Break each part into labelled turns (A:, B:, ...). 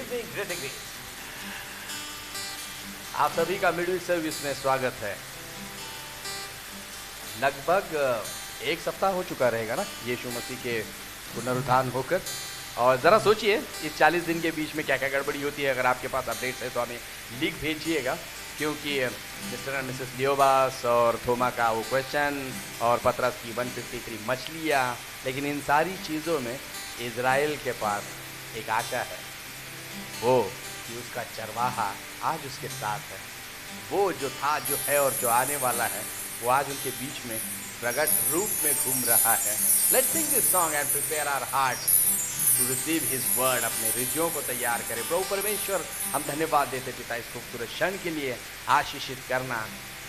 A: Evening greetings. आप सभी का मिडिल सर्विस में स्वागत है। लगभग एक सप्ताह हो चुका रहेगा ना यीशु मसीह के पुनरुत्थान होकर। और ज़रा सोचिए इस 40 दिन के बीच में क्या क्या गड़बड़ी होती है। अगर आपके पास अपडेट्स है तो हमें लिख भेजिएगा, क्योंकि मिस्टर एंड मिसेस लियोबास और थोमा का वो क्वेश्चन और पतरस की 153 मछलियाँ, लेकिन इन सारी चीज़ों में इज़राइल के पास एक आशा है, वो कि उसका चरवाहा आज उसके साथ है। वो जो था, जो है और जो आने वाला है, वो आज उनके बीच में प्रगट रूप में घूम रहा है। Let's sing this song and prepare our hearts to receive his word. अपने हृदयों को तैयार करें। प्रभु परमेश्वर, हम धन्यवाद देते पिता इस खूबसूरत क्षण के लिए। आशीषित करना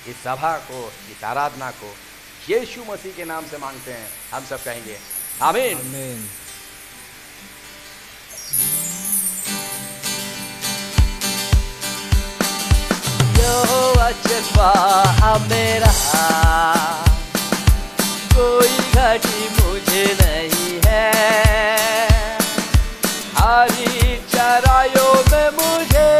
A: इस सभा को, इस आराधना को यीशु मसीह के नाम से मांगते हैं। हम सब कहेंगे आमीन।
B: आमीन।
A: यहोवा चरवाहा मेरा, कोई घाटी मुझे नहीं है। हरी चराइयों में मुझे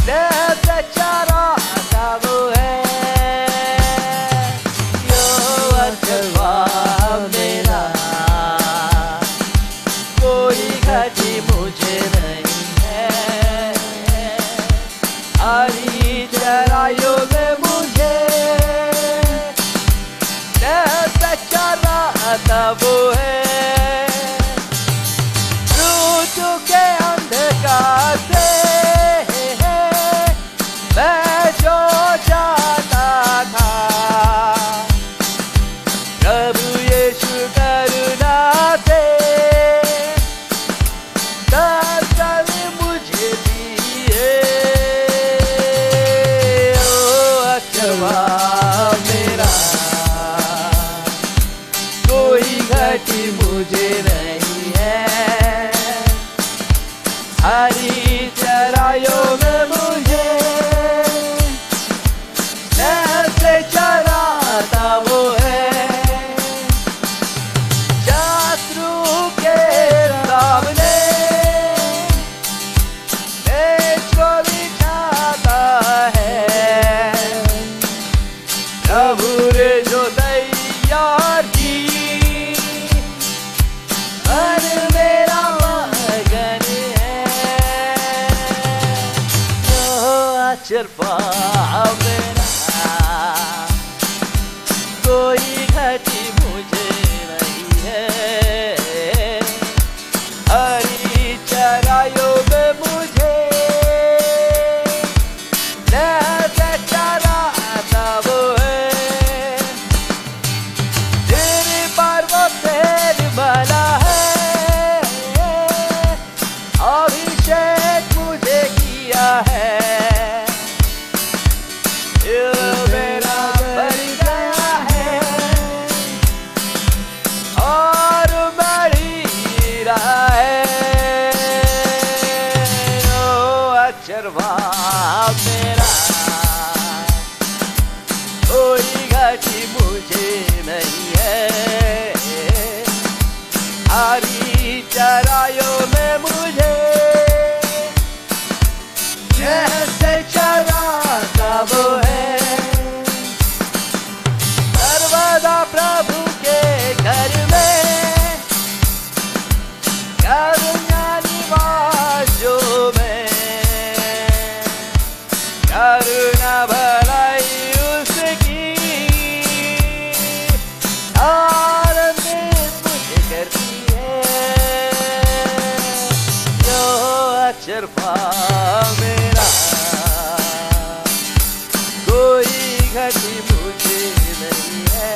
A: जैसे चराता वो है। यहोवा चरवाहा मेरा, कोई घाटी मुझे नहीं है। हरी चराइयों में मुझे जैसे चराता वो है। मृत्यु के अंधकार से मैं जो जाता था, प्रभु यीशु करुणा से दर्शन मुझे दिए। ओ चरवाहा मेरा, कोई घाटी मुझे नहीं है। हरी चराइयों में मुझे जैसे चराता वो है। शत्रु के सामने मेज को बिछाता है। प्रभु ने जो तैयार की, मन मेरा मगन है। यहोवा चरवाहा मेरा, कोई घाटी मुझे नहीं है। हरी चराइयों में मुझे जैसे चराता वो है। तेरे पर्वत तेरे भला है, अभिषेक मुझे किया है। मेरा बन गया है और मरी रहा है। ओ चरवाहा मेरा, कोई घाटी मुझे नहीं है। हरी चराइयों में मुझे जैसे चराता वो है। सर्वदा प्रभु के घर में करुणा निवासों में, करुणा भलाई उसकी आनंदित मुझे करती है। यहोवा चरवाहा मेरा, कोई घाटी मुझे नहीं है।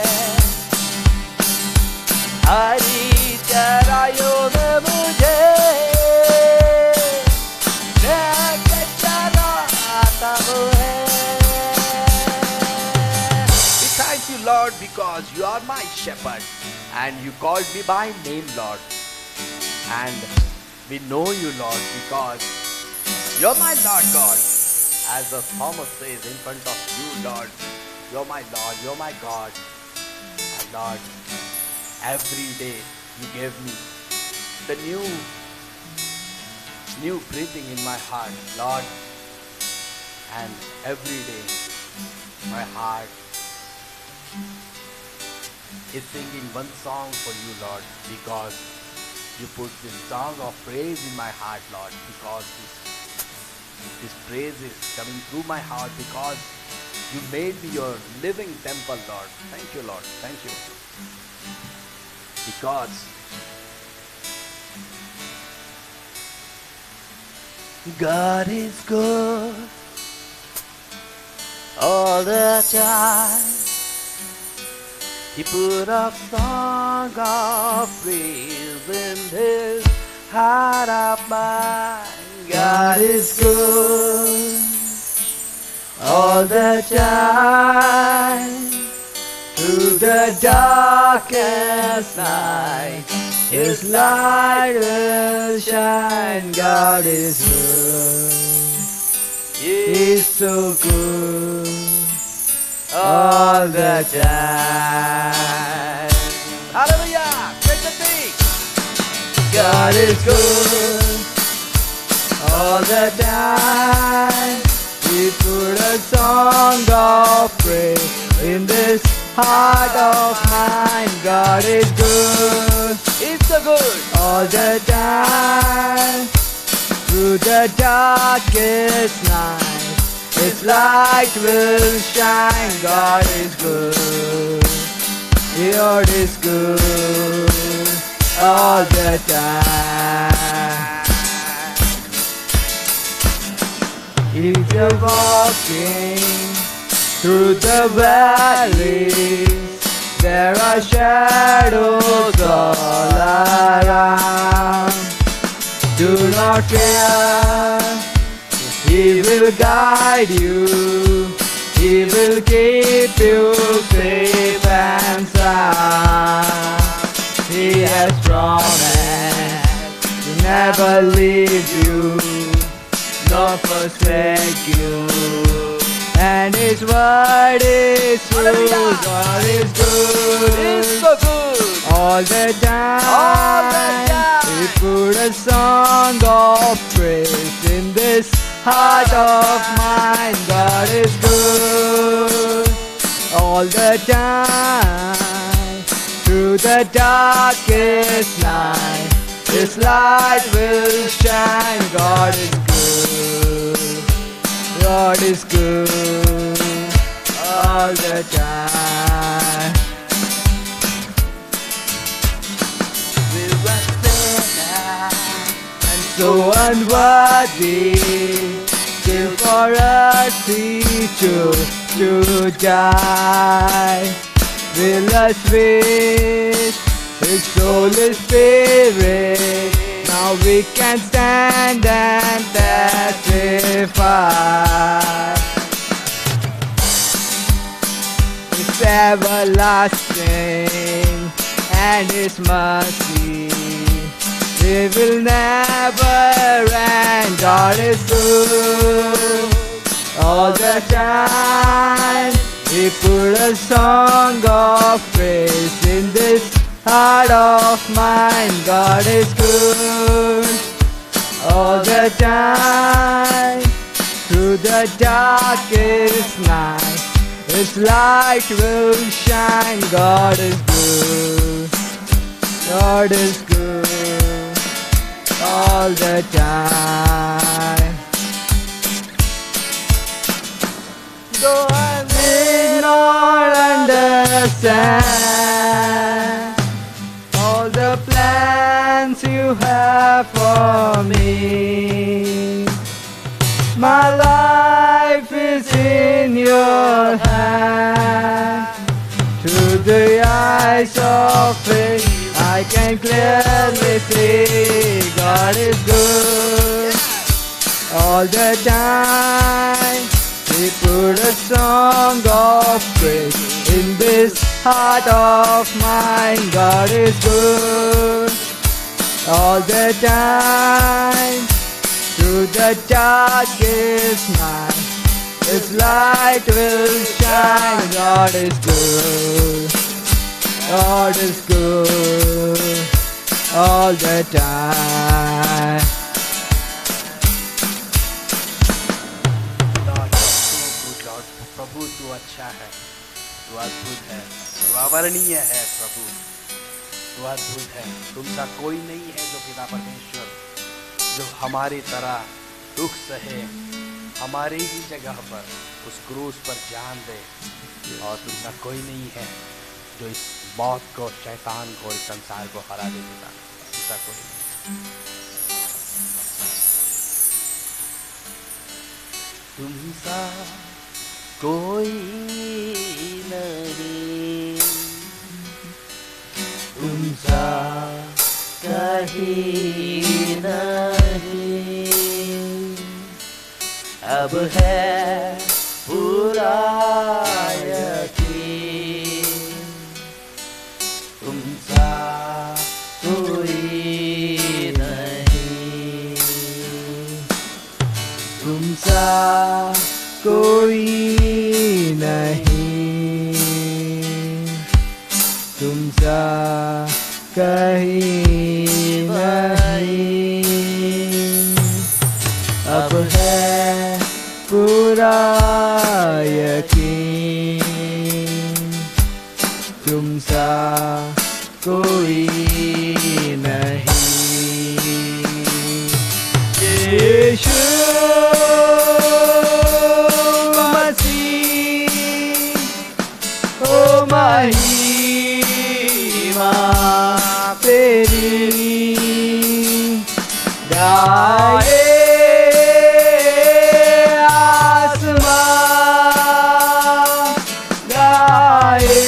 A: हरी चराइयों में मुझे जैसे चराता वो है। We thank you, Lord, because you are my shepherd and you called me by name, Lord. And we know you, Lord, because you're my Lord God. As the psalmist says, in front of you, Lord, you're my Lord, you're my God. And Lord, every day you give me the new new breathing in my heart, Lord. And every day, my heart is singing one song for you, Lord, because you put this song of praise in my heart, Lord, because this praise is coming through my heart because you made me your living temple, Lord. Thank you, Lord. Thank you. Because God is good all the time. He put a song of praise in his heart of mine. God is good all the time. Through the darkest night, his light will shine. God is good. He's so good all the time. Hallelujah! Praise the thing. God is good all the time. He put a song of praise in this heart of mine. God is good. He's so good all the time. Through the darkest night, his light will shine. God is good. God is good all the time. If you're walking through the valleys, there are shadows all around. Do not fear, He will guide you. He will keep you safe and sound. He has promised to never leave you, nor forsake you. And His word is true. God is good.
B: He's so good.
A: All the time.
B: All the time.
A: He put a song of praise in this heart of mine. God is good. All the time. Through the darkest night, His light will shine. God is good. God is good all the time. We were sinners and so unworthy, still for us He chose to die. Fill us with His Holy Spirit. Now we can stand and testify. It's everlasting and His mercy, it will never end. God is good all the time. He put a song of praise in this heart of mine. God is good all the time. Through the darkest night, His light will shine. God is good. God is good all the time. Though I may not understand all the plans You have for me, my life is in Your hand. Through the eyes of faith, I can clearly see God is good all the time. He put a song of praise in this heart of mine. God is good all the time. Through the darkest night, His light will shine. God is good. God is good all the time. अच्छा है, तू अद्भुत है, तू अवर्णीय है प्रभु, तू अद्भुत है। तुमसा कोई नहीं है जो पिता परमेश्वर, जो हमारी तरह दुख सहे, हमारी ही जगह पर उस क्रूस पर जान दे। और तुमसा कोई नहीं है जो इस मौत को, शैतान को, इस संसार को हरा दे पिता। तुमसा कोई नहीं। तुमसा कोई नहीं, तुमसा कहीं नहीं, अब है पूरा यकीन। तुमसा कोई नहीं, तुमसा
C: कोई नहीं, तुमसा कहीं नहीं, अब है पूरा यकीन। तुमसा कोई नहीं, यीशु मसीह, ओ महिमा तेरी गाए आसमां, गाए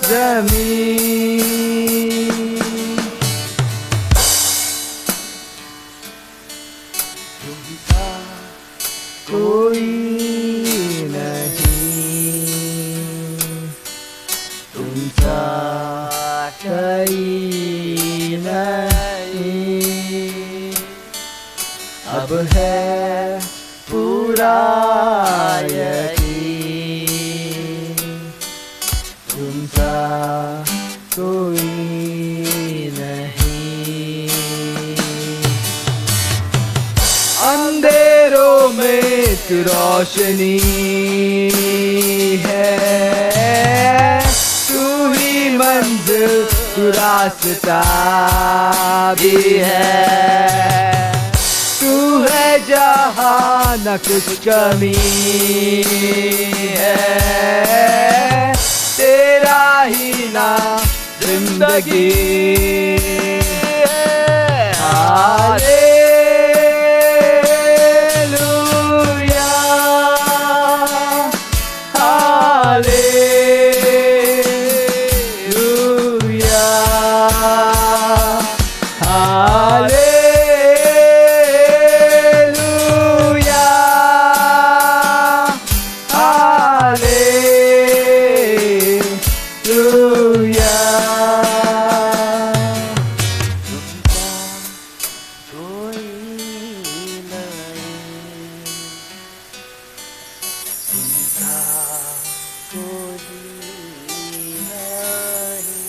C: जमीन। तुमसा कोई नहीं, तुमसा कहीं नहीं, अब है पूरा यकीन। तुमसा कोई नहीं, अंधेरों में तू रोशनी है, तू ही मंजिल, तू रास्ता भी है, तू है जहाँ न कुछ कमी है, तेरा ही ना जिंदगी है। Hallelujah, hallelujah, hallelujah, hallelujah.
A: कोई नहीं, तुमसा कोई नहीं।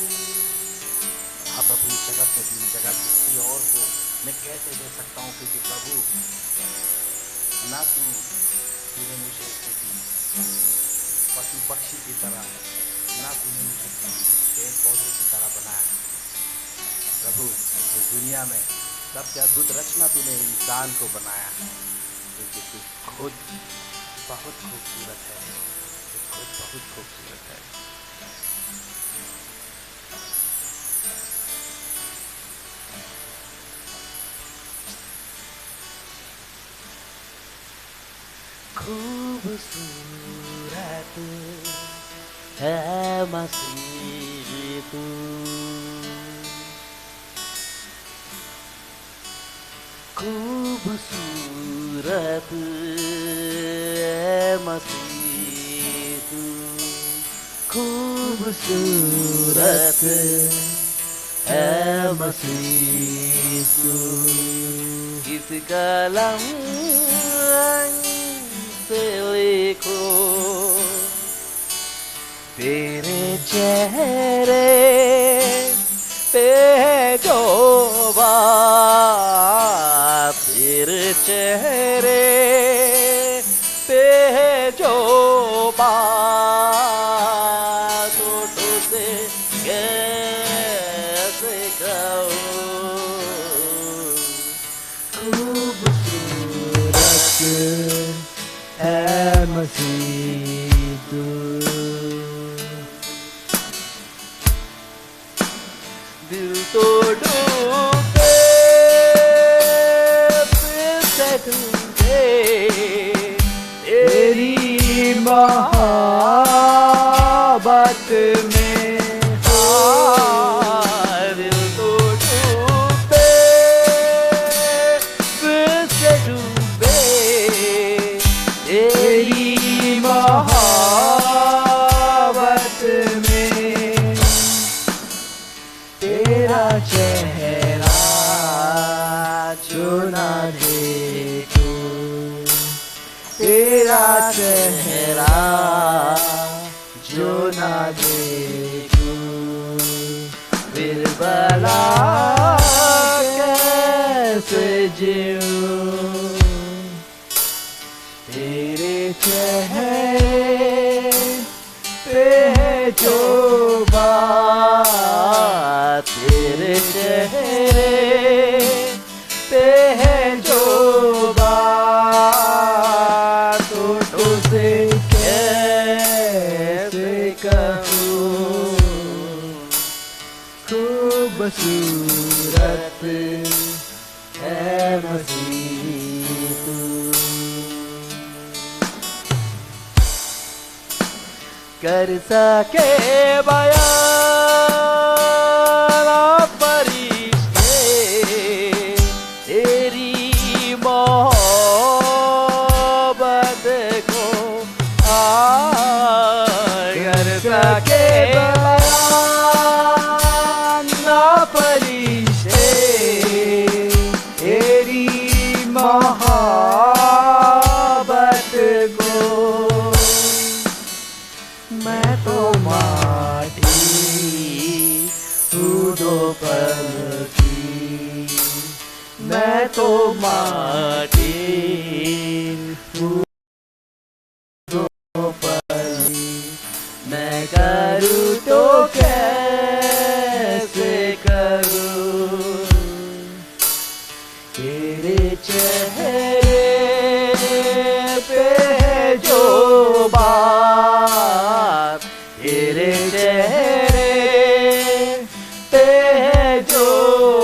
A: हाँ प्रभु, इस जगत में भी, जगत किसी और को मैं कैसे दे सकता हूँ, क्योंकि प्रभु ना तूने मुझे किसी पशु पक्षी की तरह, ना तूने मुझे पेड़ पौधों की तरह बनाया। प्रभु, इस दुनिया में सबसे अद्भुत रचना तूने इंसान को बनाया, क्योंकि तू खुद बहुत खूबसूरत है, तू खुद बहुत खूबसूरत है। खूबसूरत है मसीह तू, खूबसूरत है मसीह तू, खूबसूरत है मसीह तू। इस कलम से लिखो तेरे चेहरे पे जो बात, तेरे चेहरे पे
C: मोहब्बत में हो।
B: दिल तो डूबे, फिर से डूबे
C: तेरी मोहब्बत में। तेरा चेहरा जो ना देखो, तेरा चेहरा जो ना देखो, फिर भला कैसे जीऊं। तेरे चेहरे पे है जो बात, तेरे चेहरे पे है जो बात, तो से कैसे कहूँ। खूबसूरत है मसीह तू। कर सके बयान फरिश्ते तेरी मोहब्बत को। कर सके बयान फरिश्ते तेरी मोहब्बत को। मैं तो माटी हूँ दो पल की, मैं तो माटी हूँ दो पल की। मैं करूँ तो कैसे करूँ। तेरे चेहरे पे है जो बात, तेरे चेहरे पे है जो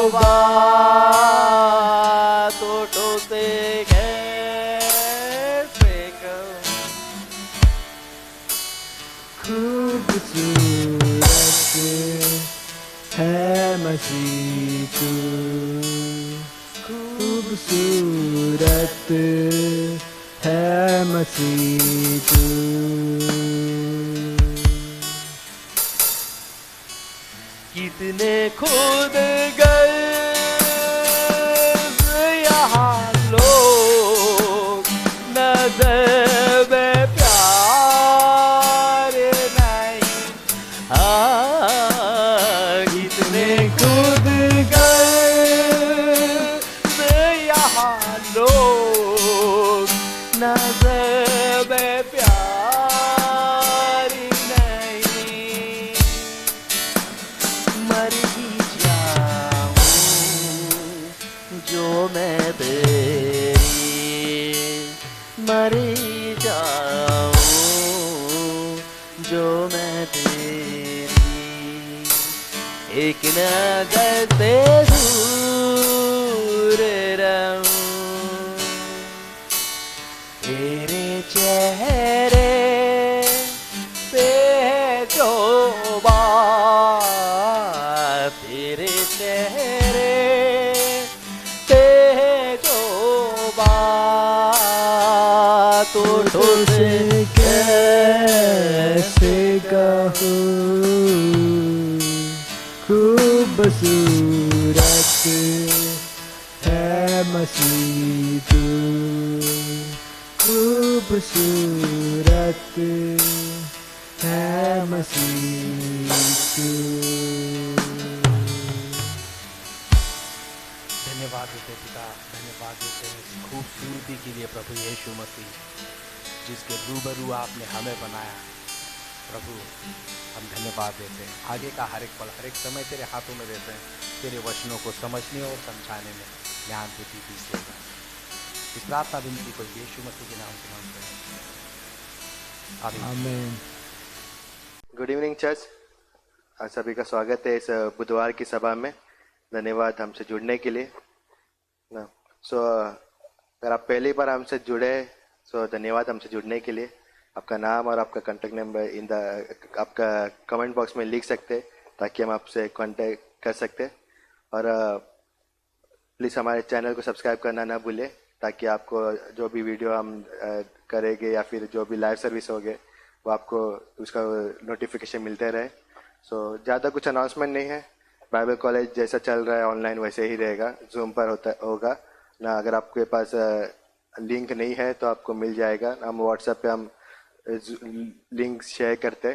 C: बात, तो से कैसे कहूँ। खूबसूरत है मसीह तू, खूबसूरत है मसीह तू। कितने खुद गर्ज यहाँ लोग, नजर में प्यार नहीं। कितने खुद गर्ज यहाँ लोग, नजर में प्यार नहीं। मर ही जाऊं जो मैं तेरी, मर ही जाऊं जो मैं तेरी। एक नजर से दूर रहूं, तेरे चेहरे पे जो बात, तेरे चेहरे पे जो बात, तो से कैसे कहूँ। खूबसूरत है मसीह तू, खूबसूरत है मसीह तू।
A: धन्यवाद देते पिता, धन्यवाद देते हैं इस खूबसूरती के लिए प्रभु यीशु मसीह, जिसके रूबरू आपने हमें बनाया। प्रभु हम धन्यवाद देते हैं। आगे का हर एक पल, हर एक समय तेरे हाथों में देते हैं। तेरे वचनों को समझने और समझाने में ज्ञान बुद्धि दीजिएगा। इस प्रार्थना विनती को यीशु मसीह के नाम से मांगते हैं, आमीन।
C: आमीन।
D: गुड इवनिंग चर्च, आप सभी का स्वागत है इस बुधवार की सभा में। धन्यवाद हमसे जुड़ने के लिए ना। अगर आप पहली बार हमसे जुड़े, धन्यवाद हमसे जुड़ने के लिए। आपका नाम और आपका कॉन्टैक्ट नंबर आपका कमेंट बॉक्स में लिख सकते हैं, ताकि हम आपसे कांटेक्ट कर सकते हैं। और प्लीज़ हमारे चैनल को सब्सक्राइब करना ना भूलें, ताकि आपको जो भी वीडियो हम करेंगे या फिर जो भी लाइव सर्विस होगे वो आपको उसका नोटिफिकेशन मिलते रहे। सो ज़्यादा कुछ अनाउंसमेंट नहीं है। बाइबल कॉलेज जैसा चल रहा है ऑनलाइन वैसे ही रहेगा, जूम पर होगा ना। अगर आपके पास लिंक नहीं है तो आपको मिल जाएगा। हम व्हाट्सएप पे हम लिंक शेयर करते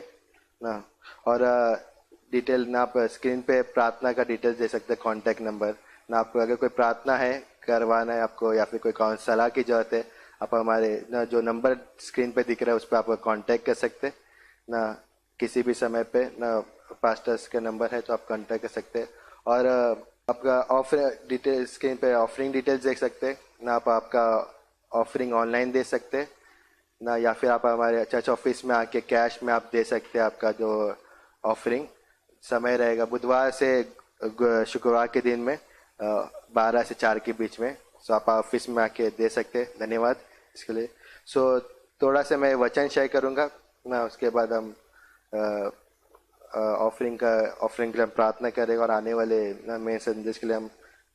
D: ना। और डिटेल ना, आप स्क्रीन पे प्रार्थना का डिटेल दे सकते हैं, कॉन्टैक्ट नंबर ना। आपको अगर कोई प्रार्थना है करवाना है आपको, या फिर कोई सलाह की जरूरत है, आप हमारे ना जो नंबर स्क्रीन पे दिख रहा है उस पर आप कांटेक्ट कर सकते ना। किसी भी समय पे ना, पास्टर्स का नंबर है तो आप कांटेक्ट कर सकते हैं। और आपका ऑफर डिटेल स्क्रीन पे ऑफरिंग डिटेल्स देख सकते हैं ना। आप आपका ऑफरिंग ऑनलाइन दे सकते हैं ना, या फिर आप हमारे चर्च ऑफिस में आके कैश में आप दे सकते हैं। आपका जो ऑफरिंग समय रहेगा बुधवार से शुक्रवार के दिन में 12 से 4 के बीच में। सो आप ऑफिस में आके दे सकते हैं। धन्यवाद इसके लिए। सो थोड़ा सा मैं वचन शेयर करूँगा ना, उसके बाद हम ऑफरिंग के लिए हम प्रार्थना करेंगे, और आने वाले ना मेरे संदेश के लिए हम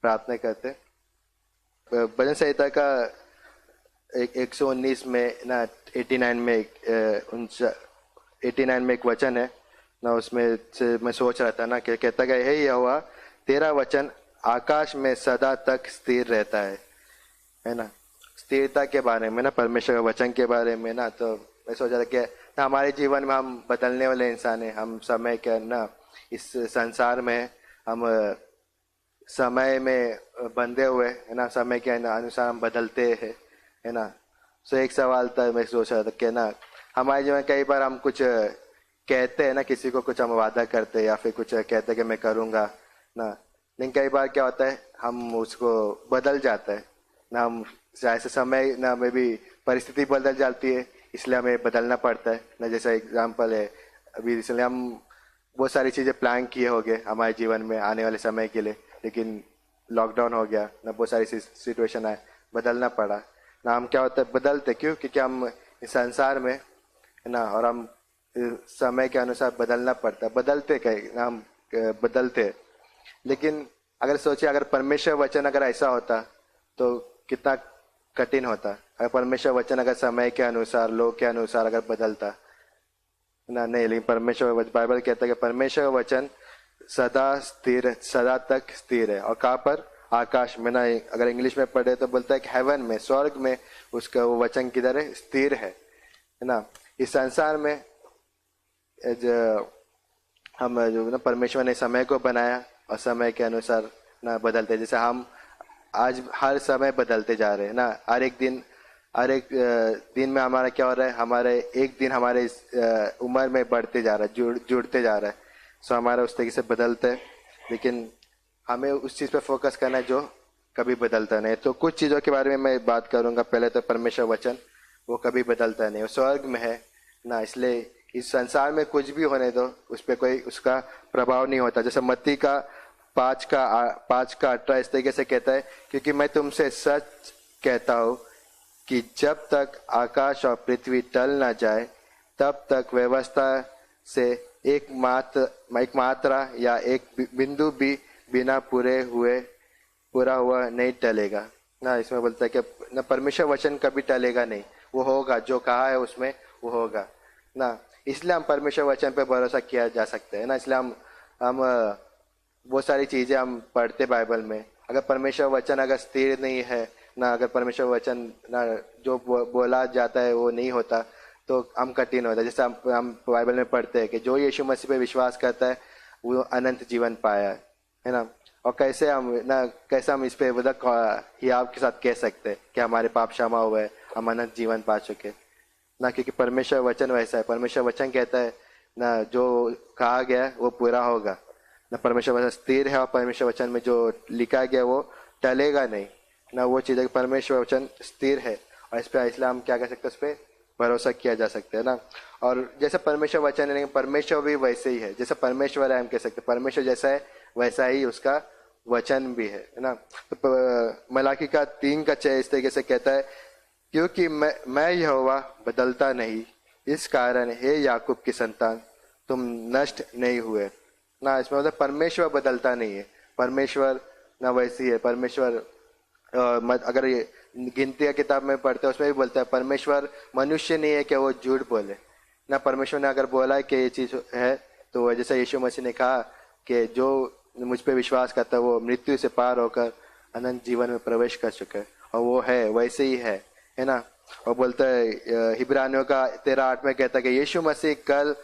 D: प्रार्थना करते हैं। भजन संहिता का 119 में ना 89 में एक वचन है ना। उसमें से मैं सोच रहा था ना कि कहता गया है, यहोवा तेरा वचन आकाश में सदा तक स्थिर रहता है ना। स्थिरता के बारे में ना, परमेश्वर के वचन के बारे में ना, तो मैं सोच रहा था कि हमारे जीवन में हम बदलने वाले इंसान हैं। हम समय के ना इस संसार में हम समय में बंधे हुए है ना, समय के अनुसार हम बदलते हैं है ना। सो एक सवाल था, मैं सोच रहा था कि ना हमारे जीवन कई बार हम कुछ कहते हैं ना, किसी को कुछ हम वादा करते हैं या फिर कुछ कहते हैं कि मैं करूँगा ना, लेकिन कई बार क्या होता है हम उसको बदल जाता है ना। हम ऐसे समय ना में भी परिस्थिति बदल जाती है, इसलिए हमें बदलना पड़ता है ना। जैसा एग्जांपल है, अभी इसलिए हम बहुत सारी चीज़ें प्लान किए होंगे हमारे जीवन में आने वाले समय के लिए, लेकिन लॉकडाउन हो गया ना, बहुत सारी सिचुएशन आए, बदलना पड़ा ना। हम क्या होता है बदलते क्यों? क्योंकि हम इस संसार में है ना, और हम समय के अनुसार बदलना पड़ता है। बदलते कहीं ना, हम बदलते। लेकिन अगर सोचे, अगर परमेश्वर वचन अगर ऐसा होता तो कितना कठिन होता। अगर परमेश्वर वचन अगर समय के अनुसार, लोग के अनुसार अगर बदलता ना, नहीं। लेकिन परमेश्वर बाइबल कहता है कि परमेश्वर वचन सदा तक स्थिर है। और कहाँ पर? आकाश में ना। अगर इंग्लिश में पढ़े तो बोलता है कि हेवन में, स्वर्ग में उसका वो वचन किधर है? स्थिर है ना। इस संसार में हम जो ना, परमेश्वर ने समय को बनाया और समय के अनुसार ना बदलते। जैसे हम आज हर समय बदलते जा रहे हैं ना। हर एक दिन में हमारा क्या हो रहा है, हमारे एक दिन हमारे उम्र में बढ़ते जा रहा है, जुड़ते जा रहा है। सो हमारा उस तरीके से बदलता है, लेकिन हमें उस चीज़ पे फोकस करना है जो कभी बदलता नहीं। तो कुछ चीज़ों के बारे में मैं बात करूंगा। पहले तो परमेश्वर वचन वो कभी बदलता नहीं, वो स्वर्ग में है ना, इसलिए इस संसार में कुछ भी होने दो उस पर कोई उसका प्रभाव नहीं होता। जैसे मत्ती का 5:18 इस तरीके से कहता है, क्योंकि मैं तुमसे सच कहता हूँ कि जब तक आकाश और पृथ्वी टल ना जाए तब तक व्यवस्था से एक मात्रा या एक बिंदु भी बिना पूरा हुआ नहीं टलेगा ना। इसमें बोलता है कि ना परमेश्वर वचन कभी टलेगा नहीं, वो होगा, जो कहा है उसमें वो होगा ना। इसलिए हम परमेश्वर वचन पे भरोसा किया जा सकते हैं ना। इसलिए हम बहुत सारी चीज़ें हम पढ़ते बाइबल में। अगर परमेश्वर वचन अगर स्थिर नहीं है ना, अगर परमेश्वर वचन ना जो बोला जाता है वो नहीं होता तो हम कठिन होता है। जैसे हम बाइबल में पढ़ते हैं कि जो यीशु मसीह पे विश्वास करता है वो अनंत जीवन पाया है ना। और कैसे हम इस पे ही आपके साथ कह सकते हैं कि हमारे पाप क्षमा हुए, हम अनंत जीवन पा चुके ना, क्योंकि परमेश्वर वचन वैसा है। परमेश्वर वचन कहता है ना, जो कहा गया है वो पूरा होगा ना। परमेश्वर वचन स्थिर है और परमेश्वर वचन में जो लिखा गया वो टलेगा नहीं ना। वो चीज़ है कि परमेश्वर वचन स्थिर है और इस पर इसलिए हम क्या कर सकते हैं, उस पर भरोसा किया जा सकता है ना। और जैसे परमेश्वर वचन है, लेकिन परमेश्वर भी वैसे ही है। जैसे परमेश्वर है हम कह सकते हैं, परमेश्वर जैसा है वैसा ही उसका वचन भी है ना। तो मलाकी का 3:6 इस तरीके से कहता है, क्योंकि मैं यहोवा बदलता नहीं, इस कारण हे याकूब की संतान तुम नष्ट नहीं हुए ना। इसमें मतलब परमेश्वर बदलता नहीं है, परमेश्वर ना वैसी है। परमेश्वर अगर ये गिनती की किताब में पढ़ते हैं उसमें भी बोलता है परमेश्वर मनुष्य नहीं है कि वो झूठ बोले ना। परमेश्वर ने अगर बोला है कि ये चीज है तो जैसा यीशु मसीह ने कहा कि जो मुझ पे विश्वास करता है वो मृत्यु से पार होकर अनंत जीवन में प्रवेश कर चुका है, और वो है वैसे ही है ना। और बोलता है हिब्रानियों का 13:8 में कहता है कि यीशु मसीह कल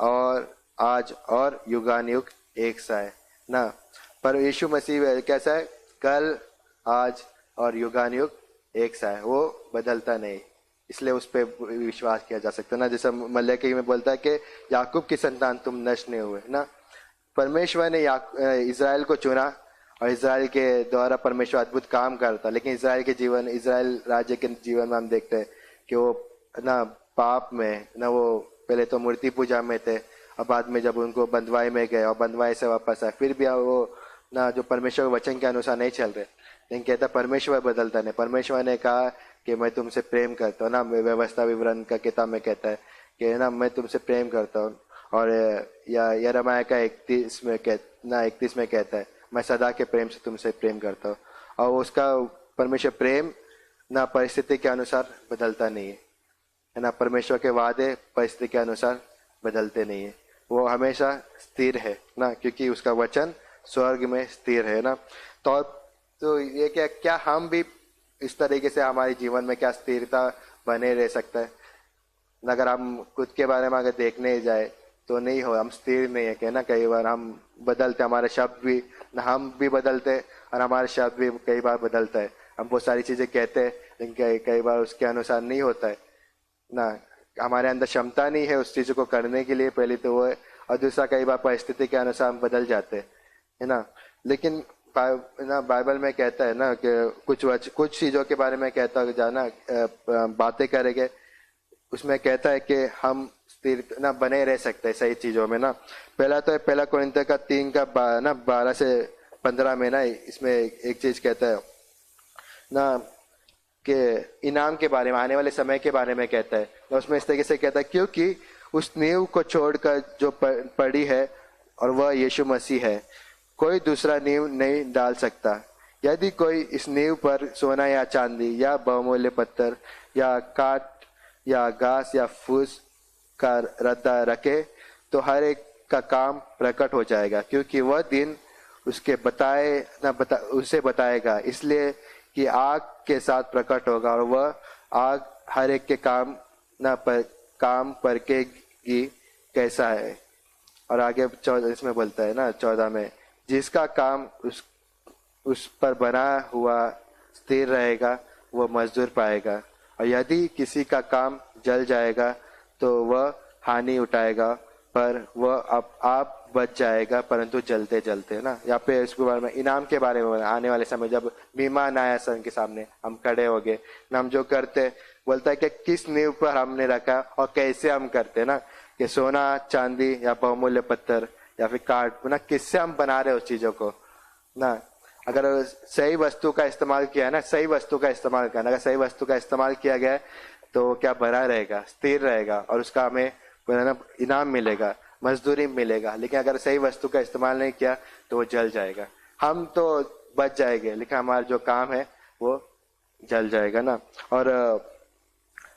D: और आज और युगानुयुग एक सा है ना। पर यीशु मसीह कैसा है? कल आज और युगानुयुग एक सा है, वो बदलता नहीं, इसलिए उस पर विश्वास किया जा सकता है ना। जैसा मलकी में बोलता है कि याकूब की संतान तुम नष्ट नहीं हुए ना। परमेश्वर ने इज़राइल को चुना और इज़राइल के द्वारा परमेश्वर अद्भुत काम करता, लेकिन इज़राइल राज्य के जीवन में हम देखते हैं कि वो ना पाप में ना, वो पहले तो मूर्ति पूजा में थे और बाद में जब उनको बंधुआई में गए और बंधुआई से वापस आए फिर भी वो ना जो परमेश्वर के वचन के अनुसार नहीं चल रहे। लेकिन कहता परमेश्वर बदलता नहीं। परमेश्वर ने कहा कि मैं तुमसे प्रेम करता हूँ ना, व्यवस्था विवरण का किताब में कहता है कि ना मैं तुमसे प्रेम करता हूँ। और यिर्मयाह का 31 में कहता है मैं सदा के प्रेम से तुमसे प्रेम करता हूँ। और उसका परमेश्वर प्रेम ना परिस्थिति के अनुसार बदलता नहीं है ना। परमेश्वर के वादे परिस्थिति के अनुसार बदलते नहीं है, वो हमेशा स्थिर है ना, क्योंकि उसका वचन स्वर्ग में स्थिर है ना। तो ये क्या हम भी इस तरीके से हमारे जीवन में क्या स्थिरता बने रह सकता है? अगर हम खुद के बारे में अगर देखने जाए तो नहीं हो, हम स्थिर नहीं है कि ना। कई बार हम बदलते, हमारे शब्द भी ना, हम भी बदलते और हमारे शब्द भी कई बार बदलता है। हम बहुत सारी चीजें कहते हैं लेकिन कई बार उसके अनुसार नहीं होता है ना। हमारे अंदर क्षमता नहीं है उस चीज को करने के लिए, पहले तो वो है, और दूसरा कई बार परिस्थिति के अनुसार हम बदल जाते है ना। लेकिन बाइबल में कहता है ना कि कुछ चीजों के बारे में कहता है जाना बातें करेंगे, उसमें कहता है कि हम स्थिर ना बने रह सकते हैं सही चीजों में ना। पहला कोरिन्थियों का 3 का 12 से 15 में ना, इसमें एक चीज कहता है ना कि इनाम के बारे में, आने वाले समय के बारे में कहता है ना। उसमें इस तरीके से कहता है क्योंकि उस नींव को छोड़कर जो पड़ी है और वह यीशु मसीह है, कोई दूसरा नींव नहीं डाल सकता। यदि कोई इस नींव पर सोना या चांदी या बहुमूल्य पत्थर या काठ या घास या फूस का रद्दा रखे तो हर एक का काम प्रकट हो जाएगा, क्योंकि वह दिन उसे बताएगा, इसलिए कि आग के साथ प्रकट होगा और वह आग हर एक के काम परखेगी कैसा है। और आगे इसमें बोलता है ना 14 में, जिसका काम उस पर बना हुआ स्थिर रहेगा वह मजदूर पाएगा, और यदि किसी का काम जल जाएगा तो वह हानि उठाएगा, पर वह आप बच जाएगा परंतु जलते जलते ना। यहाँ पे इसके बारे में इनाम के बारे में आने वाले समय जब बीमा न्यायासन के सामने हम खड़े हो गए ना, हम जो करते बोलता है कि किस नींव पर हमने रखा और कैसे हम करते ना, कि सोना चांदी या बहुमूल्य पत्थर या फिर काठ ना, किससे हम बना रहे उस चीजों को ना। अगर सही वस्तु का इस्तेमाल किया ना, सही वस्तु का इस्तेमाल करना, अगर सही वस्तु का इस्तेमाल किया गया तो क्या बना रहेगा, स्थिर रहेगा और उसका हमें इनाम मिलेगा, मजदूरी मिलेगा। लेकिन अगर सही वस्तु का इस्तेमाल नहीं किया तो वो जल जाएगा। हम तो बच जाएंगे लेकिन हमारा जो काम है वो जल जाएगा ना। और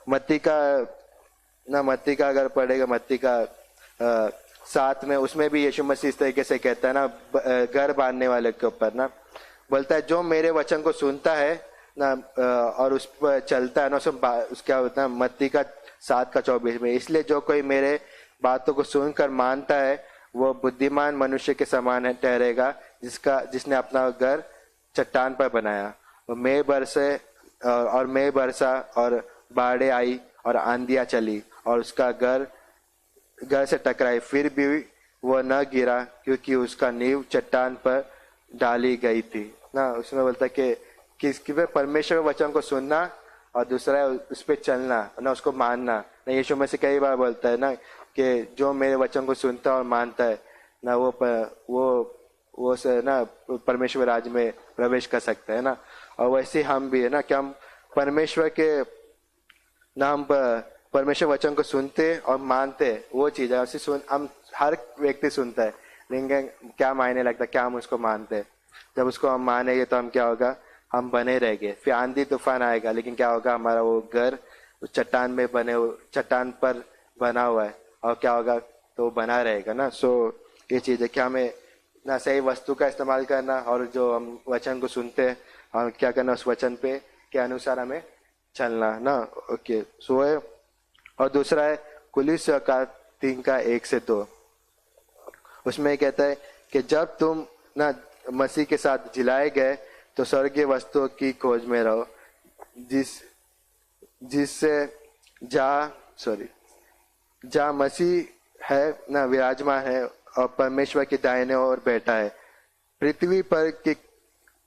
D: मत्ती का अगर पढ़ेगा, मत्ती का 7 में, उसमें भी यीशु मसीह इस तरीके से कहता है ना, घर बांधने वाले के ऊपर ना बोलता है जो मेरे वचन को सुनता है ना और उस पर चलता है ना, उसका होता है मत्ती का 7 का 24 में, इसलिए जो कोई मेरे बातों को सुनकर मानता है वो बुद्धिमान मनुष्य के समान है ठहरेगा, जिसने अपना घर चट्टान पर बनाया। मैं बरसा और बाढ़ें आई और आंधियां चली और उसका घर से टकराई, फिर भी वह न गिरा क्योंकि उसका नींव चट्टान पर डाली गई थी ना। उसमें बोलता है कि किसकी पे परमेश्वर वचन को सुनना और दूसरा है उस पर चलना ना, उसको मानना ना। यीशु मसीह कई बार बोलता है ना कि जो मेरे वचन को सुनता और मानता है ना वो से ना परमेश्वर राज में प्रवेश कर सकता है ना। और वैसे हम भी है ना कि हम परमेश्वर के नाम पर परमेश्वर वचन को सुनते और मानते, वो चीज है। हम हर व्यक्ति सुनता है, लेकिन क्या मायने लगता है, क्या हम उसको मानते हैं। जब उसको हम मानेंगे तो हम क्या होगा, हम बने रहेंगे। फिर आंधी तूफान आएगा, लेकिन क्या होगा, हमारा वो घर उस चट्टान में चट्टान पर बना हुआ है, और क्या होगा, तो बना रहेगा ना। ये चीज है कि हमें ना सही वस्तु का इस्तेमाल करना, और जो हम वचन को सुनते हैं और क्या करना, उस वचन पे के अनुसार हमें चलना ना। ओके, सो है। और दूसरा है कुलिस्सियों का 3:1-2। उसमें कहता है कि जब तुम ना मसीह के साथ जिलाए गए तो स्वर्गीय वस्तुओं की खोज में रहो, जिससे जहाँ मसीह है ना विराजमान है, और परमेश्वर के दाहिने ओर बैठा है। पृथ्वी पर की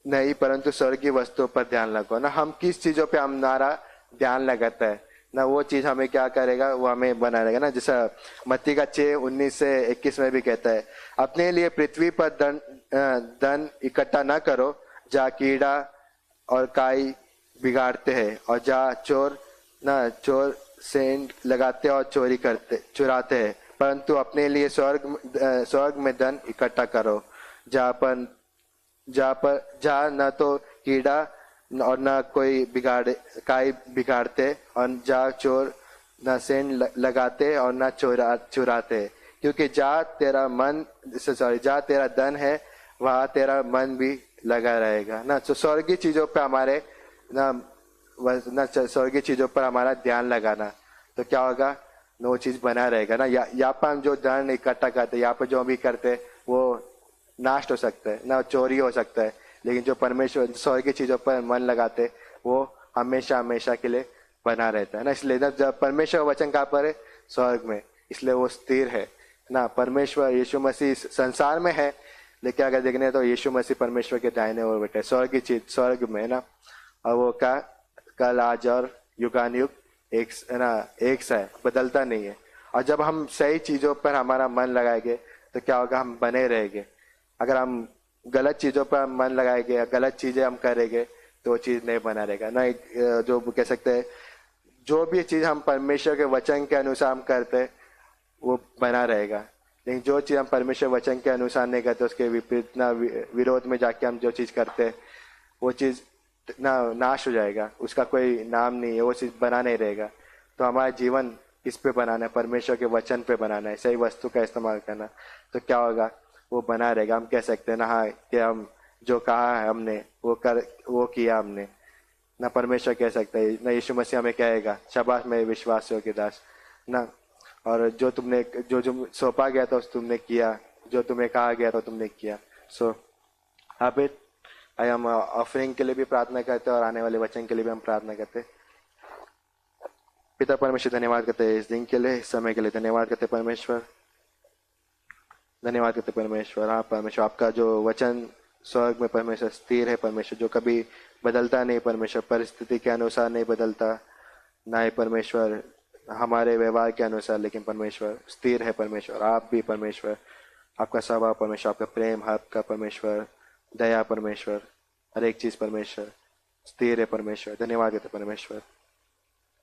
D: नहीं, परंतु स्वर्गीय वस्तुओं पर ध्यान लगो ना। हम किस चीजों पे हमारा ध्यान लगाता है ना, वो चीज हमें क्या करेगा, वो हमें बना रहेगा ना। जैसा मत्ती का 6:19-21 में भी कहता है, अपने लिए पृथ्वी पर धन इकट्ठा न करो, जहाँ कीड़ा और काई बिगाड़ते हैं, और जहाँ चोर सेंध लगाते और चुराते हैं, परंतु अपने लिए स्वर्ग में धन इकट्ठा करो, जहाँ न तो कीड़ा और न कोई काई बिगाड़ते, और जहाँ चोर न सेंध लगाते और न चुराते। क्योंकि जहाँ तेरा धन है, वहाँ तेरा मन भी लगा रहेगा ना। तो स्वर्गीय चीजों पे हमारे स्वर्गीय चीजों पर हमारा ध्यान लगाना, तो क्या होगा, वो चीज बना रहेगा ना। यहाँ पर हम जो धन इकट्ठा करते, यहाँ पर जो भी करते, वो नाश हो सकता है ना, चोरी हो सकता है। लेकिन जो परमेश्वर स्वर्गीय चीजों पर मन लगाते, वो हमेशा हमेशा के लिए बना रहता है ना। इसलिए जब परमेश्वर वचन कहाँ पर है, स्वर्ग में, इसलिए वो स्थिर है ना। परमेश्वर यीशु मसीह संसार में है, लेकिन अगर देखने तो यीशु मसीह परमेश्वर के दाहिने ओर बैठे, स्वर्गीय चीज स्वर्ग में ना। और वो कल आज और युगानुयुग एक सा है, बदलता नहीं है। और जब हम सही चीजों पर हमारा मन लगाएंगे तो क्या होगा, हम बने रहेंगे। अगर हम गलत चीजों पर मन लगाएंगे, गलत चीजें हम करेंगे, तो वो चीज नहीं बना रहेगा ना। जो कह सकते हैं, जो भी चीज हम परमेश्वर के वचन के अनुसार हम करते, वो बना रहेगा। लेकिन जो चीज हम परमेश्वर वचन के अनुसार नहीं करते, उसके विपरीत ना विरोध में जाके हम जो चीज करते, वो चीज ना नाश हो जाएगा, उसका कोई नाम नहीं है, वो चीज बना नहीं रहेगा। तो हमारा जीवन किस पे बनाना है, परमेश्वर के वचन पे बनाना है, सही वस्तु का इस्तेमाल करना, तो क्या होगा, वो बना रहेगा। हम कह सकते हैं ना, हाँ, कि हम जो कहा है हमने वो किया हमने ना। परमेश्वर कह सकता है ना, यीशु मसीह हमें कहेगा, शाबाश मेरे विश्वासियों के दास ना। और जो सौंपा गया था, उस तुमने किया, जो तुम्हें कहा गया था तुमने किया। सो अब हम ऑफरिंग के लिए भी प्रार्थना करते हैं, और आने वाले वचन के लिए भी हम प्रार्थना करते हैं। पिता परमेश्वर, धन्यवाद करते हैं इस दिन के लिए, इस समय के लिए धन्यवाद करते परमेश्वर, धन्यवाद करते परमेश्वर। हाँ परमेश्वर, आपका जो वचन स्वर्ग में परमेश्वर स्थिर है परमेश्वर, जो कभी बदलता नहीं परमेश्वर, परिस्थिति के अनुसार नहीं बदलता, ना ही परमेश्वर हमारे व्यवहार के अनुसार, लेकिन परमेश्वर स्थिर है परमेश्वर। आप भी परमेश्वर, आपका स्वभाव परमेश्वर, आपका प्रेम, आपका परमेश्वर दया परमेश्वर, हर एक चीज परमेश्वर स्थिर है परमेश्वर। धन्यवाद करते परमेश्वर,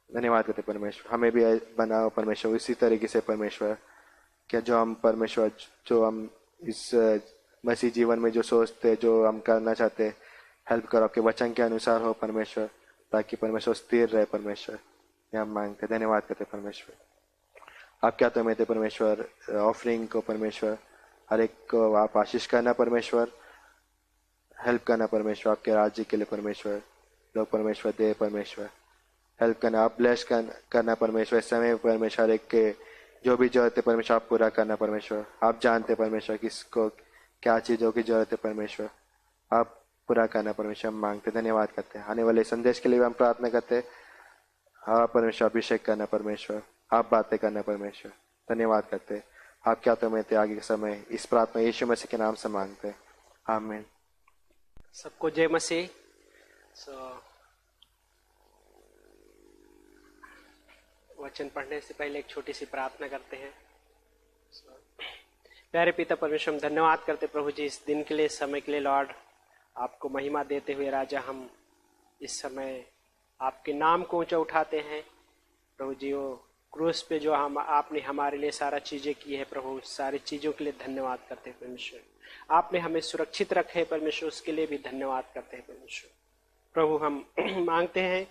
D: धन्यवाद करते परमेश्वर। हमें भी बनाओ परमेश्वर इसी तरीके से परमेश्वर, क्या जो हम परमेश्वर, जो हम इस मसीह जीवन में जो सोचते, जो हम करना चाहते, हेल्प करो, आपके वचन के अनुसार हो परमेश्वर, ताकि परमेश्वर स्थिर रहे परमेश्वर। ये हम मांगते, धन्यवाद करते परमेश्वर। आप क्या तो मेरे परमेश्वर ऑफरिंग को परमेश्वर, हर एक को आप आशीष करना परमेश्वर, हेल्प करना परमेश्वर, आपके राज्य के लिए परमेश्वर, लोग परमेश्वर दे परमेश्वर, हेल्प करना, आप ब्लेस करना परमेश्वर। इस समय परमेश्वर एक के जो भी जरूरत है परमेश्वर, आप पूरा करना परमेश्वर। आप जानते परमेश्वर किसको क्या चीज़ों की जरूरत है परमेश्वर, आप पूरा करना परमेश्वर। हम मांगते, धन्यवाद करते हैं। आने वाले संदेश के लिए भी हम प्रार्थना करते हैं। आप परमेश्वर अभिषेक करना परमेश्वर, आप बातें करना परमेश्वर। धन्यवाद करते हैं। आप क्या तो में थे आगे के समय, इस प्रार्थना यीशु मसीह के नाम से मांगते हैं, आमीन।
E: सबको जय मसीह। वचन पढ़ने से पहले एक छोटी सी प्रार्थना करते हैं। प्यारे पिता परमेश्वर, हम धन्यवाद करते प्रभु जी इस दिन के लिए, इस समय के लिए। लॉर्ड, आपको महिमा देते हुए राजा, हम इस समय आपके नाम को ऊंचा उठाते हैं प्रभु जी। वो क्रूस पे जो हम आपने हमारे लिए सारा चीजें की है प्रभु, सारी चीजों के लिए धन्यवाद करते हैं परमेश्वर। आपने हमें सुरक्षित रखे परमेश्वर, उसके लिए भी धन्यवाद करते हैं परमेश्वर। प्रभु हम मांगते हैं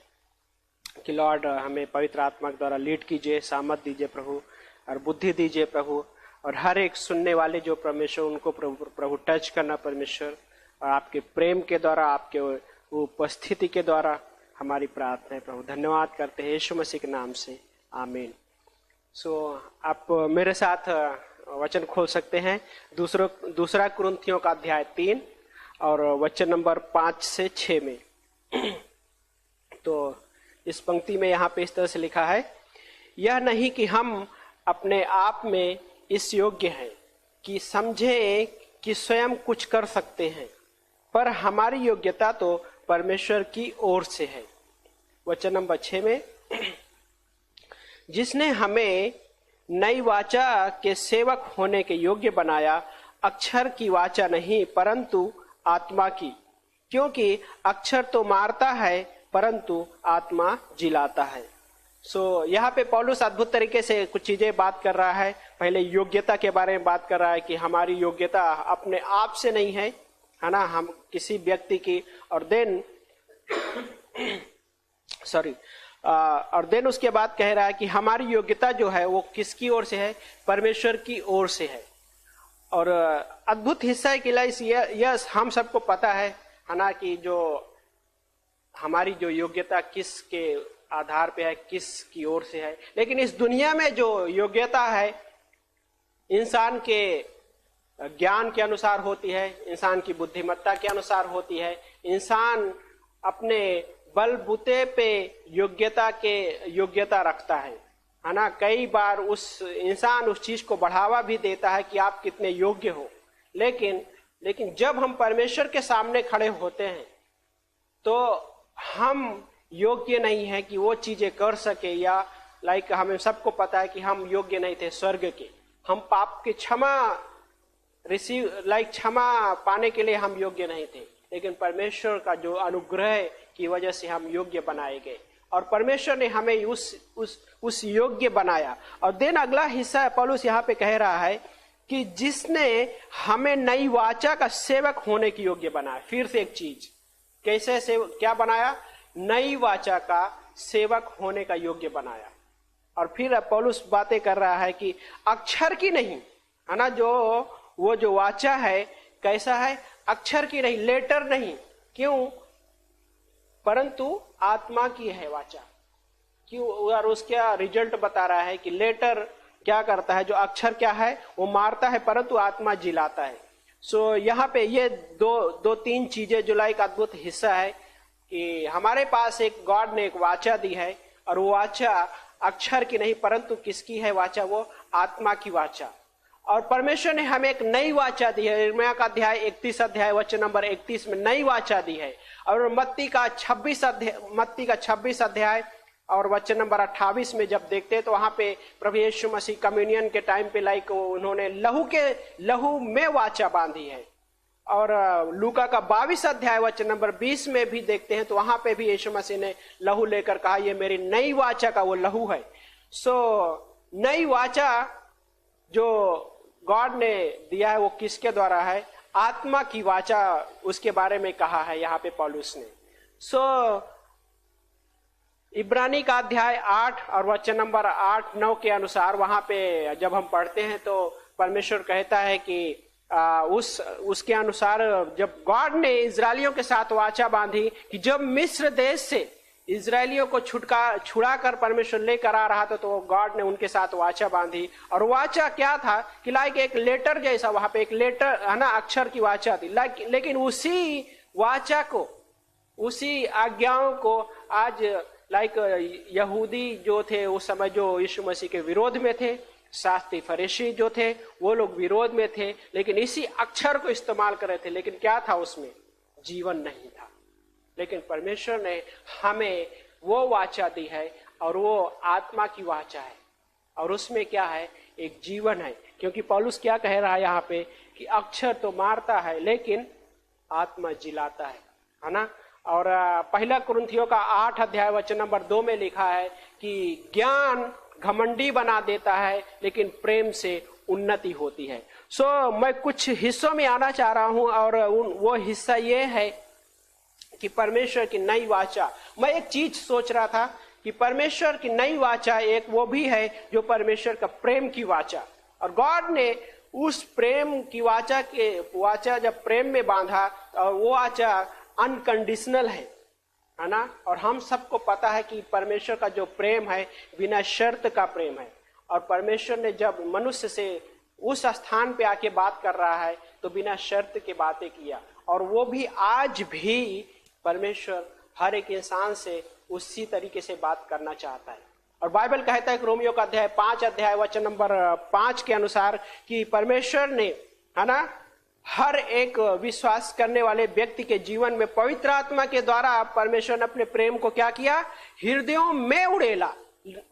E: कि लॉर्ड हमें पवित्र आत्मा के द्वारा लीड कीजिए, सामर्थ दीजिए प्रभु, और बुद्धि दीजिए प्रभु, और हर एक सुनने वाले जो परमेश्वर उनको प्रभु टच करना परमेश्वर, और आपके प्रेम के द्वारा, आपके उपस्थिति के द्वारा हमारी प्रार्थना है प्रभु। धन्यवाद करते हैं यीशु मसीह के नाम से, आमीन। आप मेरे साथ वचन खोल सकते हैं दूसरा कुरिन्थियों का अध्याय 3 और वचन नंबर 5 से 6 में। तो इस पंक्ति में यहाँ पे इस तरह से लिखा है, यह नहीं कि हम अपने आप में इस योग्य हैं कि समझे कि स्वयं कुछ कर सकते हैं, पर हमारी योग्यता तो परमेश्वर की ओर से है। वचन नंबर 6 में, जिसने हमें नई वाचा के सेवक होने के योग्य बनाया, अक्षर की वाचा नहीं परंतु आत्मा की, क्योंकि अक्षर तो मारता है परंतु आत्मा जिलाता है। यहाँ पे पौलुस अद्भुत तरीके से कुछ चीजें बात कर रहा है। पहले योग्यता के बारे में बात कर रहा है कि हमारी योग्यता अपने आप से नहीं है ना, हम किसी व्यक्ति की, और देन उसके बाद कह रहा है कि हमारी योग्यता जो है वो किसकी ओर से है, परमेश्वर की ओर से है। और अद्भुत हिस्सा है कि यस हम सबको पता है ना कि जो हमारी जो योग्यता किसके आधार पे है, किसकी ओर से है। लेकिन इस दुनिया में जो योग्यता है इंसान के ज्ञान के अनुसार होती है, इंसान की बुद्धिमत्ता के अनुसार होती है। इंसान अपने बलबूते पे योग्यता रखता है ना। कई बार उस इंसान उस चीज को बढ़ावा भी देता है कि आप कितने योग्य हो, लेकिन जब हम परमेश्वर के सामने खड़े होते हैं तो हम योग्य नहीं है कि वो चीजें कर सके, या हमें सबको पता है कि हम योग्य नहीं थे स्वर्ग के। हम पाप की क्षमा पाने के लिए हम योग्य नहीं थे, लेकिन परमेश्वर का जो अनुग्रह की वजह से हम योग्य बनाए गए, और परमेश्वर ने हमें उस योग्य बनाया। और देन अगला हिस्सा पौलुस यहाँ पे कह रहा है कि जिसने हमें नई वाचा का सेवक होने की योग्य बनाया। फिर से एक चीज, कैसे क्या बनाया? नई वाचा का सेवक होने का योग्य बनाया। और फिर पौलुस बातें कर रहा है कि अक्षर की नहीं है ना, वो जो वाचा है कैसा है? अक्षर की नहीं, लेटर नहीं। क्यों? परंतु आत्मा की है वाचा। क्यों? और उसका रिजल्ट बता रहा है कि लेटर क्या करता है, जो अक्षर क्या है वो मारता है, परंतु आत्मा जिलाता है। यहाँ पे ये दो तीन चीजें जो एक अद्भुत हिस्सा है कि हमारे पास एक गॉड ने एक वाचा दी है, और वो वाचा अक्षर की नहीं परंतु किसकी है वाचा? वो आत्मा की वाचा। और परमेश्वर ने हमें एक नई वाचा दी है। यिर्मयाह का अध्याय 31 अध्याय वचन नंबर 31 में नई वाचा दी है। और मत्ती का 26 अध्याय और वचन नंबर 28 में जब देखते हैं तो वहां पे प्रभु यीशु मसीह कम्युनियन के टाइम पे उन्होंने लहू में वाचा बांधी है। और लूका का 22 अध्याय वचन नंबर 20 में भी देखते हैं तो वहां पे भी यीशु मसीह ने लहू लेकर कहा, ये मेरी नई वाचा का वो लहू है। नई वाचा जो गॉड ने दिया है वो किसके द्वारा है? आत्मा की वाचा, उसके बारे में कहा है यहाँ पे पौलुस ने। इब्रानी का अध्याय 8 और वचन नंबर 8-9 के अनुसार वहां पे जब हम पढ़ते हैं तो परमेश्वर कहता है कि उसके अनुसार जब गॉड ने इजरायलियों के साथ वाचा बांधी कि जब मिस्र देश से इजरायलियों को छुड़ा कर परमेश्वर लेकर आ रहा था तो गॉड ने उनके साथ वाचा बांधी। और वाचा क्या था कि एक लेटर जैसा, वहां पे एक लेटर है ना, अक्षर की वाचा थी। लेकिन उसी वाचा को, उसी आज्ञाओं को आज यहूदी जो थे उस समय, जो यीशु मसीह के विरोध में थे, शास्त्री फरीसी जो थे वो लोग विरोध में थे, लेकिन इसी अक्षर को इस्तेमाल कर रहे थे। लेकिन क्या था उसमें? जीवन नहीं था। लेकिन परमेश्वर ने हमें वो वाचा दी है और वो आत्मा की वाचा है, और उसमें क्या है? एक जीवन है। क्योंकि पौलुस क्या कह रहा है यहाँ पे कि अक्षर तो मारता है लेकिन आत्मा जिलाता है ना। और पहला कुरिन्थियों का 8 अध्याय वचन नंबर 2 में लिखा है कि ज्ञान घमंडी बना देता है, लेकिन प्रेम से उन्नति होती है। मैं कुछ हिस्सों में आना चाह रहा हूं, और वो हिस्सा ये है कि परमेश्वर की नई वाचा। मैं एक चीज सोच रहा था कि परमेश्वर की नई वाचा एक वो भी है जो परमेश्वर का प्रेम की वाचा, और गॉड ने उस प्रेम की वाचा जब प्रेम में बांधा, और वो वाचा अनकंडीशनल है ना। और हम सबको पता है कि परमेश्वर का जो प्रेम है बिना शर्त का प्रेम है, और परमेश्वर ने जब मनुष्य से उस स्थान पे आके बात कर रहा है तो बिना शर्त के बातें किया, और वो भी आज भी परमेश्वर हर एक इंसान से उसी तरीके से बात करना चाहता है। और बाइबल कहता है कि रोमियो का अध्याय 5 वचन नंबर 5 के अनुसार कि परमेश्वर ने, है ना, हर एक विश्वास करने वाले व्यक्ति के जीवन में पवित्र आत्मा के द्वारा परमेश्वर ने अपने प्रेम को क्या किया, हृदयों में उड़ेला।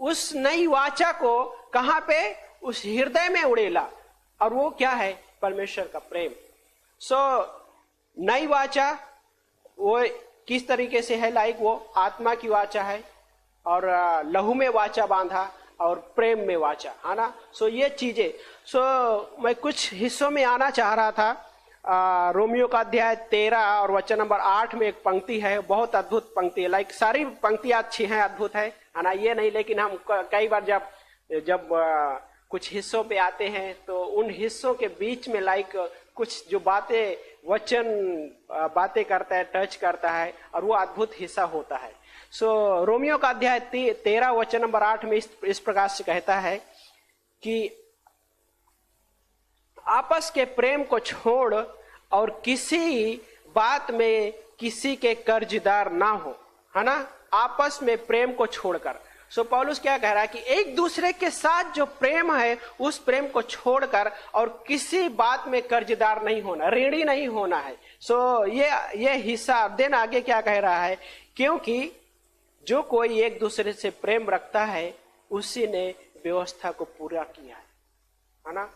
E: उस नई वाचा को कहां पे, उस हृदय में उड़ेला, और वो क्या है, परमेश्वर का प्रेम। नई वाचा वो किस तरीके से है, लाइक वो आत्मा की वाचा है, और लहू में वाचा बांधा, और प्रेम में वाचा, है ना। ये चीजें, मैं कुछ हिस्सों में आना चाह रहा था। रोमियो का अध्याय 13 और वचन नंबर 8 में एक पंक्ति है, बहुत अद्भुत पंक्ति है। लाइक सारी पंक्तियां अच्छी हैं, अद्भुत है ना, ये नहीं, लेकिन हम कई बार जब कुछ हिस्सों पे आते हैं तो उन हिस्सों के बीच में लाइक कुछ जो बातें वचन बातें करता है, टच करता है, और वो अद्भुत हिस्सा होता है। रोमियो का अध्याय 13 वचन नंबर 8 में इस प्रकार से कहता है कि आपस के प्रेम को छोड़ और किसी बात में किसी के कर्जदार ना हो, है ना। आपस में प्रेम को छोड़कर, पौलुस क्या कह रहा है कि एक दूसरे के साथ जो प्रेम है उस प्रेम को छोड़कर और किसी बात में कर्जदार नहीं होना, ऋणी नहीं होना है। ये हिस्सा देन आगे क्या कह रहा है, क्योंकि जो कोई एक दूसरे से प्रेम रखता है उसी ने व्यवस्था को पूरा किया है ना।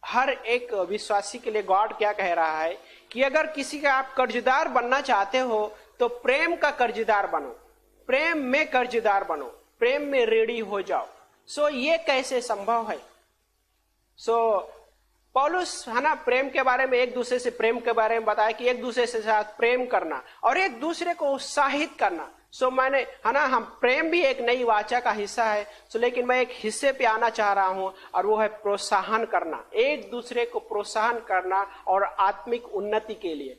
E: हर एक विश्वासी के लिए गॉड क्या कह रहा है कि अगर किसी का आप कर्जदार बनना चाहते हो तो प्रेम का कर्जदार बनो, प्रेम में कर्जदार बनो, प्रेम में ऋणी हो जाओ। ये कैसे संभव है? पौलुस, है ना, प्रेम के बारे में, एक दूसरे से प्रेम के बारे में बताया कि एक दूसरे से साथ प्रेम करना और एक दूसरे को उत्साहित करना। मैंने, है ना, हम प्रेम भी एक नई वाचा का हिस्सा है। लेकिन मैं एक हिस्से पे आना चाह रहा हूं, और वो है प्रोत्साहन करना, एक दूसरे को प्रोत्साहन करना और आत्मिक उन्नति के लिए।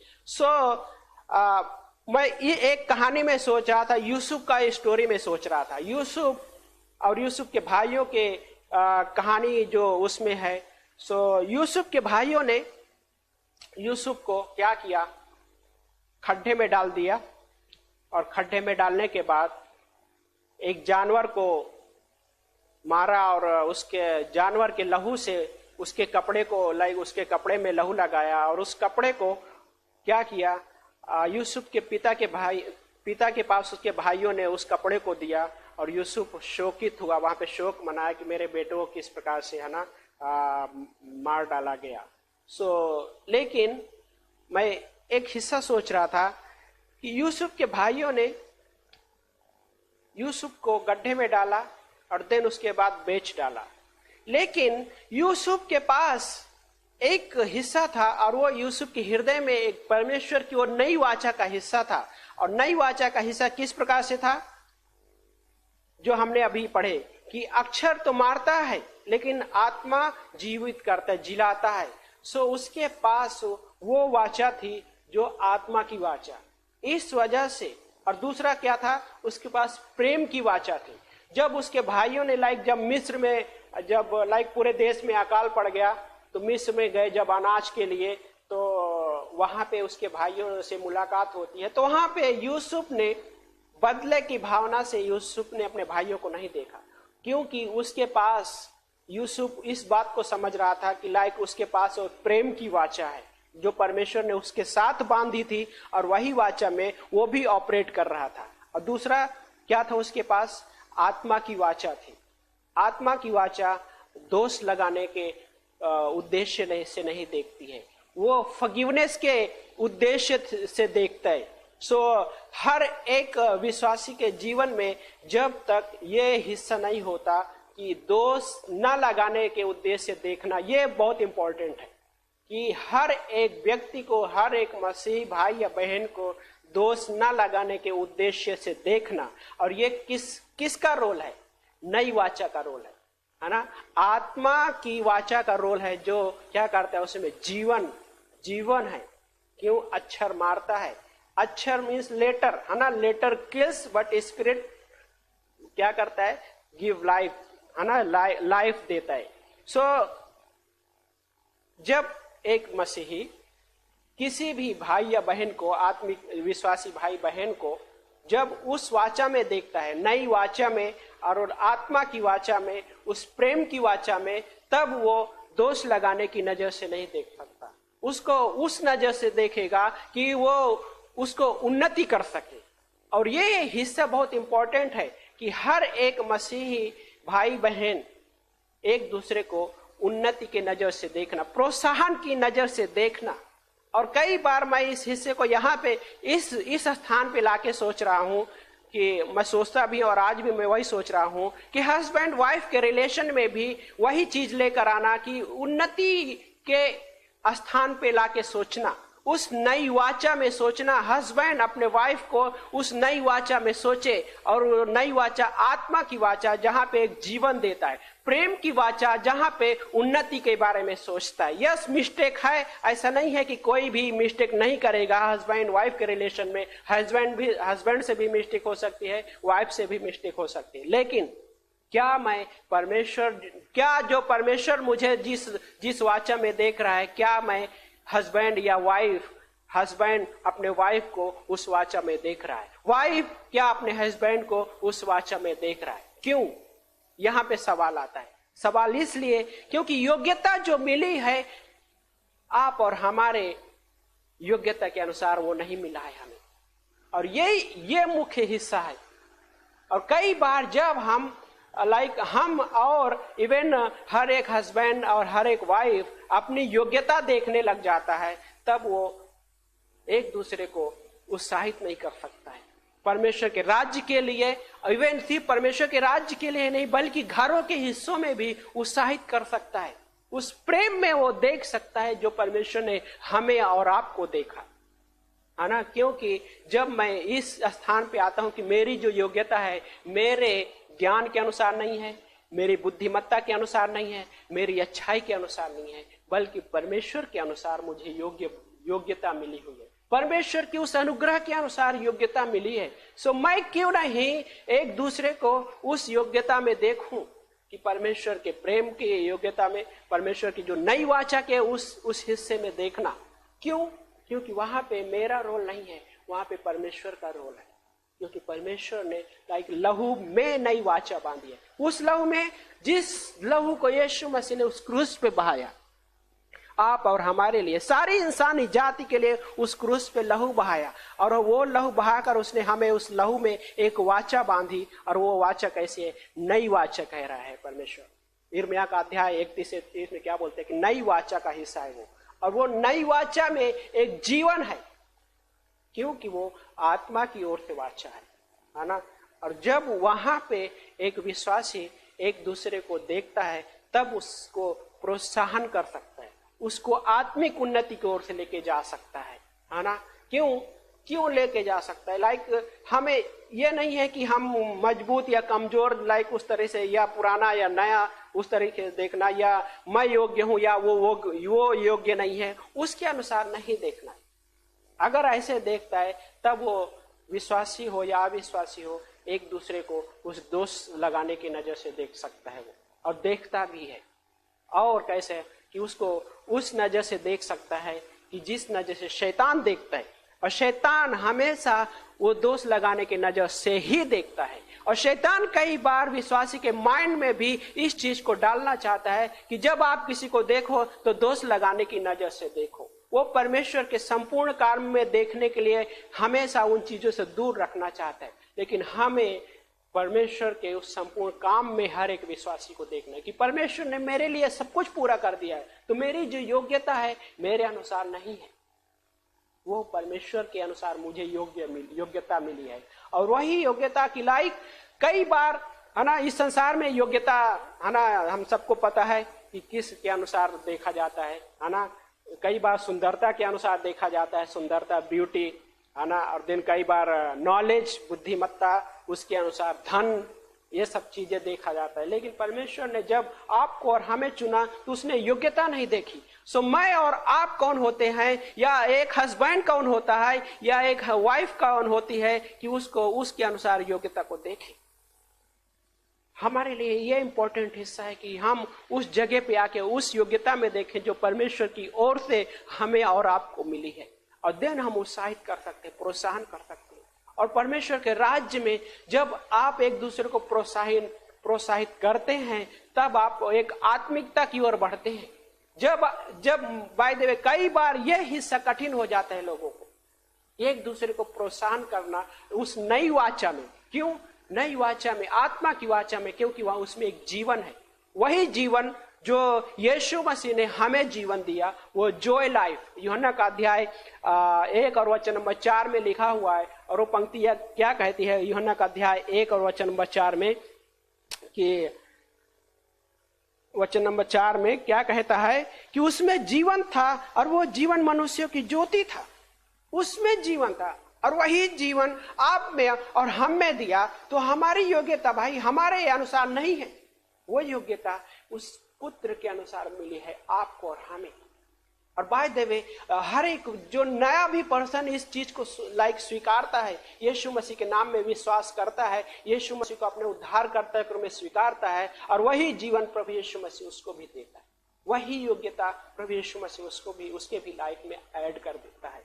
E: मैं ये एक कहानी में सोच रहा था, यूसुफ का स्टोरी में सोच रहा था, यूसुफ और यूसुफ के भाइयों के कहानी जो उसमें है। यूसुफ के भाइयों ने यूसुफ को क्या किया, खड्डे में डाल दिया, और खड्डे में डालने के बाद एक जानवर को मारा, और उसके जानवर के लहू से उसके कपड़े को, उसके कपड़े में लहू लगाया, और उस कपड़े को क्या किया, यूसुफ के पिता के पास उसके भाइयों ने उस कपड़े को दिया, और यूसुफ शोकित हुआ, वहां पे शोक मनाया कि मेरे बेटों को किस प्रकार से, है ना, मार डाला गया। लेकिन मैं एक हिस्सा सोच रहा था कि यूसुफ के भाइयों ने यूसुफ को गड्ढे में डाला और देन उसके बाद बेच डाला, लेकिन यूसुफ के पास एक हिस्सा था, और वो यूसुफ के हृदय में एक परमेश्वर की और नई वाचा का हिस्सा था। और नई वाचा का हिस्सा किस प्रकार से था, जो हमने अभी पढ़े कि अक्षर तो मारता है लेकिन आत्मा जीवित करता है, जिलाता है। उसके पास वो वाचा थी जो आत्मा की वाचा, इस वजह से। और दूसरा क्या था, उसके पास प्रेम की वाचा थी। जब उसके भाइयों ने जब मिस्र में, जब पूरे देश में अकाल पड़ गया, तो मिस्र में गए जब अनाज के लिए, तो वहां पे उसके भाइयों से मुलाकात होती है। तो वहां पे यूसुफ ने बदले की भावना से यूसुफ ने अपने भाइयों को नहीं देखा, क्योंकि उसके पास, यूसुफ इस बात को समझ रहा था कि उसके पास प्रेम की वाचा है जो परमेश्वर ने उसके साथ बांधी थी, और वही वाचा में वो भी ऑपरेट कर रहा था। और दूसरा क्या था, उसके पास आत्मा की वाचा थी। आत्मा की वाचा दोष लगाने के उद्देश्य से नहीं देखती है, वो फॉरगिवनेस के उद्देश्य से देखता है सो हर एक विश्वासी के जीवन में जब तक ये हिस्सा नहीं होता कि दोष न लगाने के उद्देश्य से देखना, ये बहुत इंपॉर्टेंट है कि हर एक व्यक्ति को, हर एक मसीही भाई या बहन को दोष न लगाने के उद्देश्य से देखना। और ये किसका रोल है? नई वाचा का रोल है ना? आत्मा की वाचा का रोल है जो क्या करता है, उसमें जीवन है। क्यों? अक्षर मारता है। अक्षर मीन्स लेटर, है ना? लेटर किल्स बट स्पिरिट क्या करता है? गिव लाइफ, है ना? लाइफ देता है। सो जब एक मसीही किसी भी भाई या बहन को, आत्मिक विश्वासी भाई बहन को जब उस वाचा में देखता है, नई वाचा में और आत्मा की वाचा में, उस प्रेम की वाचा में, तब वो दोष लगाने की नजर से नहीं देख सकता। उसको उस नजर से देखेगा कि वो उसको उन्नति कर सके। और ये हिस्सा बहुत इंपॉर्टेंट है कि हर एक मसीही भाई बहन एक दूसरे को उन्नति के नजर से देखना, प्रोत्साहन की नजर से देखना। और कई बार मैं इस हिस्से को यहाँ पे इस स्थान पे लाके सोच रहा हूँ कि मैं सोचता भी और आज भी मैं वही सोच रहा हूँ कि हस्बैंड वाइफ के रिलेशन में भी वही चीज लेकर आना कि उन्नति के स्थान पे लाके सोचना, उस नई वाचा में सोचना। हस्बैंड अपने वाइफ को उस नई वाचा में सोचे, और नई वाचा आत्मा की वाचा जहां पे एक जीवन देता है, प्रेम की वाचा जहां पे उन्नति के बारे में सोचता है। यस, मिस्टेक है, ऐसा नहीं है कि कोई भी मिस्टेक नहीं करेगा हस्बैंड वाइफ के रिलेशन में। हस्बैंड से भी मिस्टेक हो सकती है, वाइफ से भी मिस्टेक हो सकती है। लेकिन क्या जो परमेश्वर मुझे जिस वाचा में देख रहा है, क्या मैं हस्बैंड या वाइफ, हस्बैंड अपने वाइफ को उस वाचा में देख रहा है? वाइफ क्या अपने हस्बैंड को उस वाचा में देख रहा है? क्यों यहां पे सवाल आता है? सवाल इसलिए क्योंकि योग्यता जो मिली है आप और हमारे योग्यता के अनुसार वो नहीं मिला है हमें, और ये मुख्य हिस्सा है। और कई बार जब हम हम और इवन हर एक हस्बैंड और हर एक वाइफ अपनी योग्यता देखने लग जाता है, तब वो एक दूसरे को उत्साहित नहीं कर सकता है परमेश्वर के राज्य के लिए। इवन सिर्फ परमेश्वर के राज्य के लिए नहीं, बल्कि घरों के हिस्सों में भी उत्साहित कर सकता है। उस प्रेम में वो देख सकता है जो परमेश्वर ने हमें और आपको देखा, है ना? क्योंकि जब मैं इस स्थान पे आता हूं कि मेरी जो योग्यता है मेरे ज्ञान के अनुसार नहीं है, मेरी बुद्धिमत्ता के अनुसार नहीं है, मेरी अच्छाई के अनुसार नहीं है, बल्कि परमेश्वर के अनुसार मुझे योग्यता मिली हुई है। परमेश्वर की उस अनुग्रह के अनुसार योग्यता मिली है। सो मैं क्यों नहीं एक दूसरे को उस योग्यता में देखूं कि परमेश्वर के प्रेम की योग्यता में, परमेश्वर की जो नई वाचा के उस हिस्से में देखना। क्यों? क्योंकि वहां पे मेरा रोल नहीं है, वहां पे परमेश्वर का रोल है। क्योंकि परमेश्वर ने लाइक लहू में नई वाचा बांधी है। उस लहू में, जिस लहू को यीशु मसीह ने उस क्रूस पे बहाया, आप और हमारे लिए, सारी इंसानी जाति के लिए उस क्रूस पे लहू बहाया, और वो लहू बहाकर उसने हमें उस लहू में एक वाचा बांधी। और वो वाचा कैसी है? नई वाचा कह रहा है परमेश्वर। यिर्मयाह का अध्याय 31 से 30 में क्या बोलते हैं कि नई वाचा का हिस्सा है वो, और वो नई वाचा में एक जीवन है, क्योंकि वो आत्मा की ओर से वाचा है ना? और जब वहां पे एक विश्वासी एक दूसरे को देखता है, तब उसको प्रोत्साहन कर सकता है, उसको आत्मिक उन्नति की ओर से लेके जा सकता है ना? क्यों लेके जा सकता है? लाइक हमें यह नहीं है कि हम मजबूत या कमजोर लाइक उस तरह से, या पुराना या नया उस तरीके से देखना, या मैं योग्य हूं या वो योग्य नहीं है, उसके अनुसार नहीं देखना। अगर ऐसे देखता है तब वो विश्वासी हो या अविश्वासी हो, एक दूसरे को उस दोष लगाने की नजर से देख सकता है वो, और देखता भी है। और कैसे कि उसको उस नजर से देख सकता है कि जिस नजर से शैतान देखता है, और शैतान हमेशा वो दोष लगाने की नजर से ही देखता है। और शैतान कई बार विश्वासी के माइंड में भी इस चीज को डालना चाहता है कि जब आप किसी को देखो तो दोष लगाने की नजर से देखो। वो परमेश्वर के संपूर्ण कार्य में देखने के लिए हमेशा उन चीजों से दूर रखना चाहता है। लेकिन हमें परमेश्वर के उस संपूर्ण काम में हर एक विश्वासी को देखना है कि परमेश्वर ने मेरे लिए सब कुछ पूरा कर दिया है, तो मेरी जो योग्यता है मेरे अनुसार नहीं है, वो परमेश्वर के अनुसार मुझे योग्यता मिली है। और वही योग्यता की लायक कई बार है ना, इस संसार में योग्यता है ना, हम सबको पता है कि किस के अनुसार देखा जाता है ना। कई बार सुंदरता के अनुसार देखा जाता है, सुंदरता, ब्यूटी है ना। और दिन कई बार नॉलेज, बुद्धिमत्ता, उसके अनुसार धन, ये सब चीजें देखा जाता है। लेकिन परमेश्वर ने जब आपको और हमें चुना तो उसने योग्यता नहीं देखी। सो मैं और आप कौन होते हैं, या एक हस्बैंड कौन होता है, या एक वाइफ कौन होती है कि उसको उसके अनुसार योग्यता को देखें। हमारे लिए ये इंपॉर्टेंट हिस्सा है कि हम उस जगह पे आके उस योग्यता में देखें जो परमेश्वर की ओर से हमें और आपको मिली है, और देन हम उत्साहित कर सकते हैं, प्रोत्साहन कर सकते हैं। और परमेश्वर के राज्य में जब आप एक दूसरे को प्रोत्साहित करते हैं, तब आप एक आत्मिकता की ओर बढ़ते हैं। जब बाय द वे कई बार यह हिस्सा कठिन हो जाता है लोगों को, एक दूसरे को प्रोत्साहन करना उस नई वाचा में। क्यों नई वाचा में? आत्मा की वाचा में, क्योंकि वहां उसमें एक जीवन है। वही जीवन जो यीशु मसीह ने हमें जीवन दिया, वो जॉय लाइफ, यूहन्ना का अध्याय 1 और वचन नंबर 4 में लिखा हुआ है। और वो पंक्ति क्या कहती है यूहन्ना का अध्याय 1 और वचन नंबर 4 में, कि वचन नंबर 4 में क्या कहता है कि उसमें जीवन था और वो जीवन मनुष्यों की ज्योति था। उसमें जीवन था और वही जीवन आप में और हम में दिया। तो हमारी योग्यता भाई हमारे अनुसार नहीं है, वो योग्यता उस पुत्र के अनुसार मिली है आपको और हमें। और बाय द वे हर एक जो नया भी पर्सन इस चीज को स्वीकारता है, यीशु मसीह के नाम में विश्वास करता है, यीशु मसीह को अपने उद्धारकर्ता के रूप में स्वीकारता है, और वही जीवन प्रभु यीशु मसीह उसको भी देता है। वही योग्यता प्रभु यीशु मसीह उसको भी उसके भी लाइफ में ऐड कर देता है।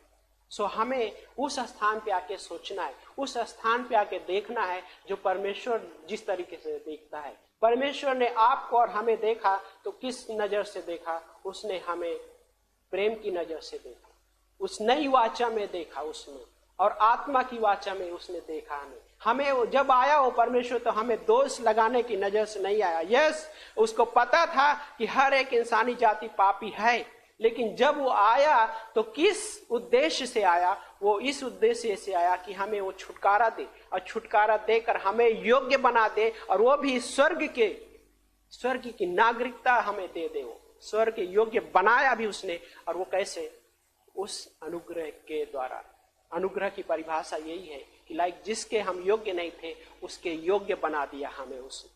E: सो हमें उस स्थान पे आके सोचना है, उस स्थान पे आके देखना है जो परमेश्वर जिस तरीके से देखता है। परमेश्वर ने आपको और हमें देखा तो किस नजर से देखा? उसने हमें प्रेम की नजर से देखा, उस नई वाचा में देखा उसने, और आत्मा की वाचा में उसने देखा हमें जब आया वो परमेश्वर, तो हमें दोष लगाने की नजर से नहीं आया। यस, उसको पता था कि हर एक इंसानी जाति पापी है, लेकिन जब वो आया तो किस उद्देश्य से आया? वो इस उद्देश्य से आया कि हमें वो छुटकारा दे, और छुटकारा देकर हमें योग्य बना दे, और वो भी स्वर्ग की नागरिकता हमें दे दे। वो स्वर्ग के योग्य बनाया भी उसने। और वो कैसे? उस अनुग्रह के द्वारा। अनुग्रह की परिभाषा यही है कि लाइक जिसके हम योग्य नहीं थे उसके योग्य बना दिया हमें उसने।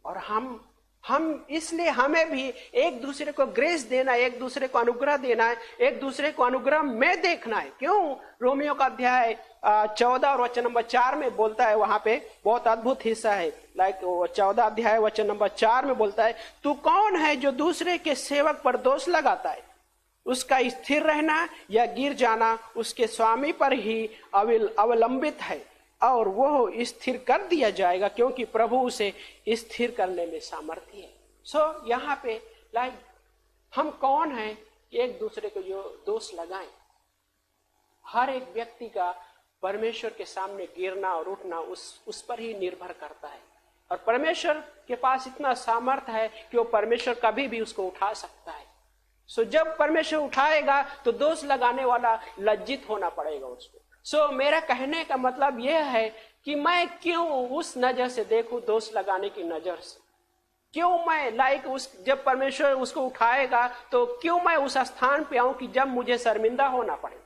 E: और हम इसलिए हमें भी एक दूसरे को ग्रेस देना है, एक दूसरे को अनुग्रह देना है, एक दूसरे को अनुग्रह में देखना है। क्यों? रोमियो का अध्याय 14 और वचन नंबर 4 में बोलता है, वहां पे बहुत अद्भुत हिस्सा है। लाइक 14 अध्याय वचन नंबर 4 में बोलता है, तू कौन है जो दूसरे के सेवक पर दोष लगाता है? उसका स्थिर रहना या गिर जाना उसके स्वामी पर ही अवलंबित है, और वो स्थिर कर दिया जाएगा, क्योंकि प्रभु उसे स्थिर करने में सामर्थ्य है। सो यहाँ पे लाइक हम कौन हैं कि एक दूसरे को जो दोष लगाएं? हर एक व्यक्ति का परमेश्वर के सामने गिरना और उठना उस पर ही निर्भर करता है। और परमेश्वर के पास इतना सामर्थ्य है कि वो परमेश्वर कभी भी उसको उठा सकता है। सो जब परमेश्वर उठाएगा तो दोष लगाने वाला लज्जित होना पड़ेगा उसको। सो मेरा कहने का मतलब यह है कि मैं क्यों उस नजर से देखूं, दोष लगाने की नजर से? क्यों मैं जब परमेश्वर उसको उठाएगा तो क्यों मैं उस स्थान पे आऊं कि जब मुझे शर्मिंदा होना पड़े?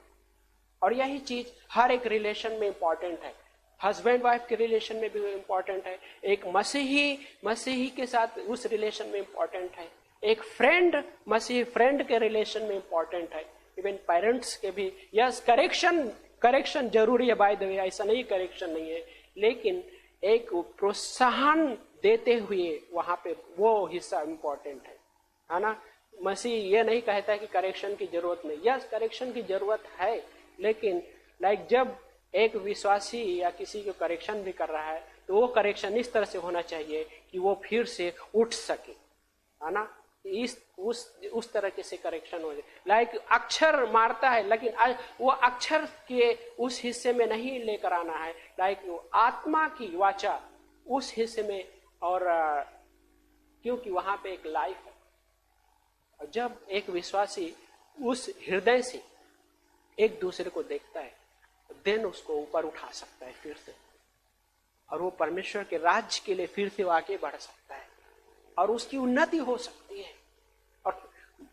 E: और यही चीज हर एक रिलेशन में इंपॉर्टेंट है। हस्बैंड वाइफ के रिलेशन में भी इंपॉर्टेंट है, एक मसीही के साथ उस रिलेशन में इंपॉर्टेंट है, एक मसीही फ्रेंड के रिलेशन में इंपॉर्टेंट है, इवन पेरेंट्स के भी। यस, करेक्शन जरूरी है, बाय द वे, ऐसा नहीं करेक्शन नहीं है, लेकिन एक प्रोत्साहन देते हुए वहां पे वो हिस्सा इंपॉर्टेंट है ना। मसीह ये नहीं कहता है कि करेक्शन की जरूरत नहीं। यस, करेक्शन की जरूरत है, लेकिन जब एक विश्वासी या किसी को करेक्शन भी कर रहा है तो वो करेक्शन इस तरह से होना चाहिए कि वो फिर से उठ सके, है ना। उस तरह से करेक्शन हो जाए। अक्षर मारता है, लेकिन वो अक्षर के उस हिस्से में नहीं लेकर आना है, वो आत्मा की वाचा उस हिस्से में। और क्योंकि वहां पे एक लाइफ है, और जब एक विश्वासी उस हृदय से एक दूसरे को देखता है, देन उसको ऊपर उठा सकता है फिर से, और वो परमेश्वर के राज्य के लिए फिर से आगे बढ़ सकता है और उसकी उन्नति हो सकती है। और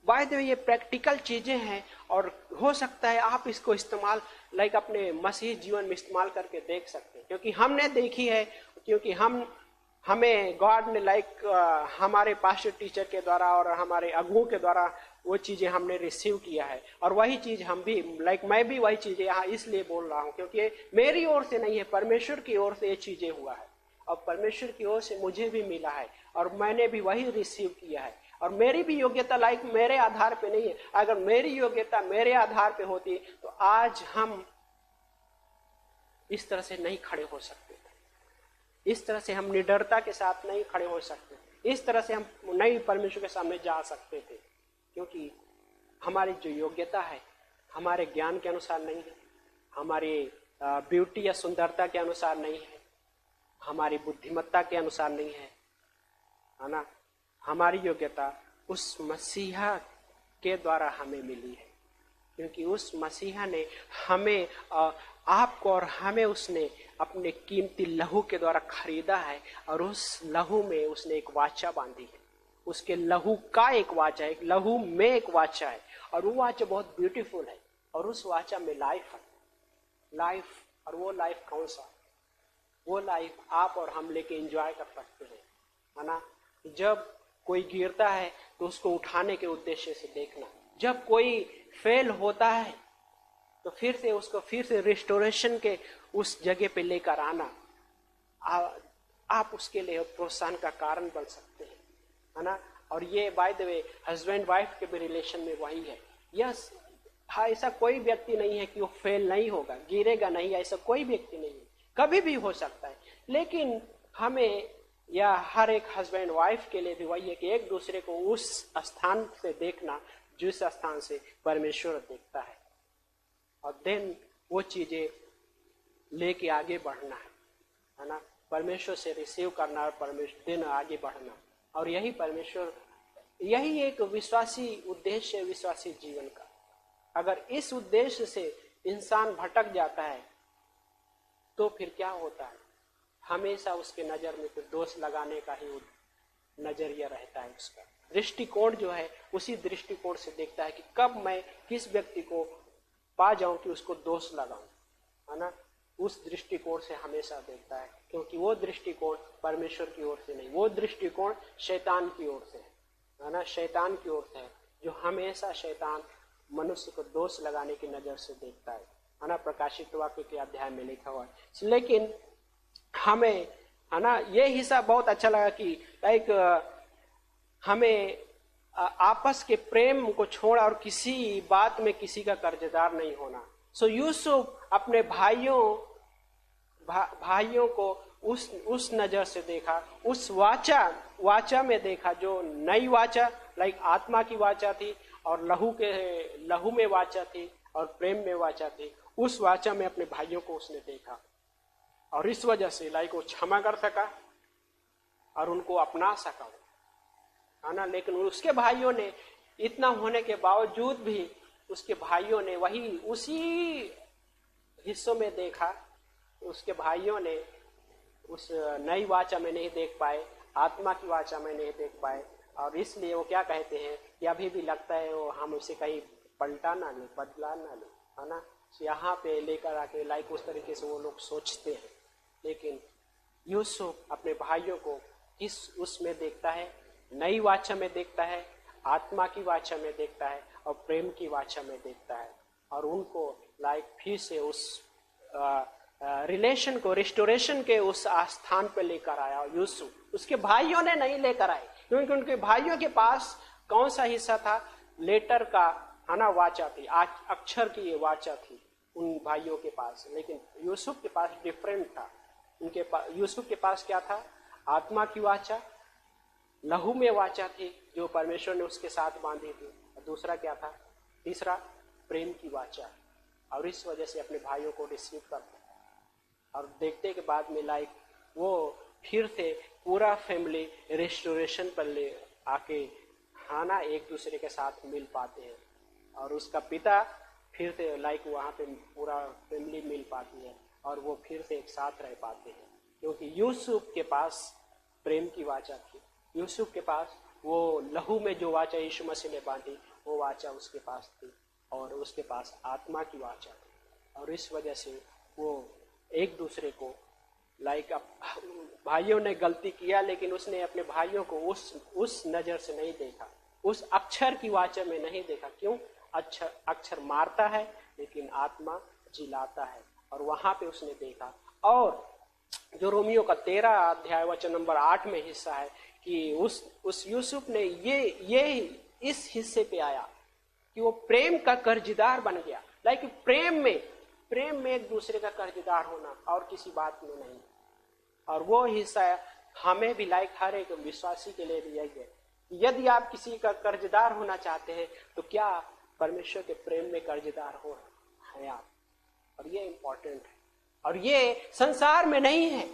E: बाय द वे ये प्रैक्टिकल चीजें हैं और हो सकता है आप इसको इस्तेमाल लाइक अपने मसीह जीवन में इस्तेमाल करके देख सकते हैं, क्योंकि हमने देखी है, क्योंकि हमें गॉड ने लाइक हमारे पास्टर टीचर के द्वारा और हमारे अगुओं के द्वारा वो चीजें हमने रिसीव किया है, और वही चीज हम भी लाइक मैं भी वही चीजें यहाँ इसलिए बोल रहा हूँ क्योंकि मेरी ओर से नहीं है, परमेश्वर की ओर से ये चीजें हुआ है और परमेश्वर की ओर से मुझे भी मिला है और मैंने भी वही रिसीव किया है। और मेरी भी योग्यता लाइक मेरे आधार पे नहीं है, अगर मेरी योग्यता मेरे आधार पे होती तो आज हम इस तरह से नहीं खड़े हो सकते, इस तरह से हम निडरता के साथ नहीं खड़े हो सकते, इस तरह से हम नहीं परमेश्वर के सामने जा सकते थे, क्योंकि हमारी जो योग्यता है हमारे ज्ञान के अनुसार नहीं है, हमारी ब्यूटी या सुंदरता के अनुसार नहीं है, हमारी बुद्धिमत्ता के अनुसार नहीं है ना। हमारी योग्यता उस मसीहा के द्वारा हमें मिली है, क्योंकि उस मसीहा ने हमें आपको और हमें उसने अपने कीमती लहू के द्वारा खरीदा है और उस लहू में उसने एक वाचा बांधी है, उसके लहू का एक वाचा है, एक लहू में एक वाचा है और वो वाचा बहुत ब्यूटीफुल है और उस वाचा में लाइफ है, लाइफ। और वो लाइफ कौन सा? वो लाइफ आप और हम लेके एंजॉय कर सकते हैं, है ना। जब कोई गिरता है तो उसको उठाने के उद्देश्य से देखना, जब कोई फेल होता है तो फिर से उसको फिर से रिस्टोरेशन के उस जगह पे लेकर आना, आप उसके लिए प्रोत्साहन का कारण बन सकते हैं, है ना। और ये by the way husband wife के भी रिलेशन में वही है। यस, ऐसा कोई व्यक्ति नहीं है कि वो फेल नहीं होगा, गिरेगा नहीं, ऐसा कोई व्यक्ति नहीं है, कभी भी हो सकता है। लेकिन हमें या हर एक हस्बैंड वाइफ के लिए भी वही है कि एक दूसरे को उस स्थान से देखना जिस स्थान से परमेश्वर देखता है, और देन वो चीजें लेके आगे बढ़ना है ना, परमेश्वर से रिसीव करना और परमेश्वर देन आगे बढ़ना। और यही परमेश्वर, यही एक विश्वासी उद्देश्य है विश्वासी जीवन का। अगर इस उद्देश्य से इंसान भटक जाता है तो फिर क्या होता है? हमेशा उसके नजर में फिर दोष लगाने का ही नजरिया रहता है, उसका दृष्टिकोण जो है उसी दृष्टिकोण से देखता है कि कब मैं किस व्यक्ति को पा जाऊं कि उसको दोष लगाऊं, है ना। उस दृष्टिकोण से हमेशा देखता है, क्योंकि वो दृष्टिकोण परमेश्वर की ओर से नहीं, वो दृष्टिकोण शैतान की ओर से है ना, शैतान की ओर से है, जो हमेशा शैतान मनुष्य को दोष लगाने की नजर से देखता है ना। प्रकाशित वाक्य के अध्याय में लिखा हुआ है। लेकिन हमें, है ना, ये हिस्सा बहुत अच्छा लगा कि लाइक हमें आपस के प्रेम को छोड़ और किसी बात में किसी का कर्जदार नहीं होना। सो यूसुफ अपने भाइयों को उस नजर से देखा, उस वाचा में देखा जो नई वाचा लाइक आत्मा की वाचा थी और लहू में वाचा थी और प्रेम में वाचा थी। उस वाचा में अपने भाइयों को उसने देखा और इस वजह से लाइक वो क्षमा कर सका और उनको अपना सका, है ना। लेकिन उसके भाइयों ने इतना होने के बावजूद भी उसके भाइयों ने वही उसी हिस्सों में देखा, उसके भाइयों ने उस नई वाचा में नहीं देख पाए, आत्मा की वाचा में नहीं देख पाए, और इसलिए वो क्या कहते हैं कि अभी भी लगता है वो हम उसे कहीं पलटा ना ले, बदला ना ले, है ना। यहाँ पे लेकर आके लाइक उस तरीके से वो लोग सोचते हैं। लेकिन यूसुफ अपने भाइयों को किस उसमें देखता है? नई वाचा में देखता है, आत्मा की वाचा में देखता है और प्रेम की वाचा में देखता है, और उनको लाइक फिर से उस रिलेशन को रिस्टोरेशन के उस स्थान पर लेकर आया। यूसुफ उसके भाइयों ने नहीं लेकर आए, क्योंकि उनके भाइयों के पास कौन सा हिस्सा था? लेटर का, है ना, वाचा थी, अक्षर की ये वाचा थी उन भाइयों के पास। लेकिन यूसुफ के पास डिफरेंट था। उनके पास, यूसुफ के पास क्या था? आत्मा की वाचा, लहू में वाचा थी जो परमेश्वर ने उसके साथ बांधी थी, और दूसरा क्या था? तीसरा प्रेम की वाचा। और इस वजह से अपने भाइयों को रिसीव करता और देखते के बाद में लाइक वो फिर से पूरा फैमिली रेस्टोरेशन पर ले आके खाना एक दूसरे के साथ मिल पाते हैं। और उसका पिता फिर से लाइक वहाँ पे पूरा फैमिली मिल पाती है और वो फिर से एक साथ रह पाते हैं, क्योंकि यूसुफ के पास प्रेम की वाचा थी। यूसुफ के पास वो लहू में जो वाचा यीशु मसीह ने बांधी वो वाचा उसके पास थी, और उसके पास आत्मा की वाचा थी, और इस वजह से वो एक दूसरे को लाइक भाइयों ने गलती किया, लेकिन उसने अपने भाइयों को उस नजर से नहीं देखा, उस अक्षर की वाचा में नहीं देखा। क्यों? अक्षर मारता है लेकिन आत्मा जिलाता है, और वहां पे उसने देखा। और जो रोमियो का 13 अध्याय वचन नंबर 8 में हिस्सा है कि उस यूसुफ ने ये इस हिस्से पे आया कि वो प्रेम का कर्जदार बन गया। लाइक प्रेम में एक दूसरे का कर्जदार होना और किसी बात में नहीं। और वो हिस्सा हमें भी लाइक हर एक विश्वासी के लिए भी यही है, यदि आप किसी का कर्जदार होना चाहते हैं तो क्या परमेश्वर के प्रेम में कर्जदार हो है आप। और ये इंपॉर्टेंट है, और ये संसार में नहीं है,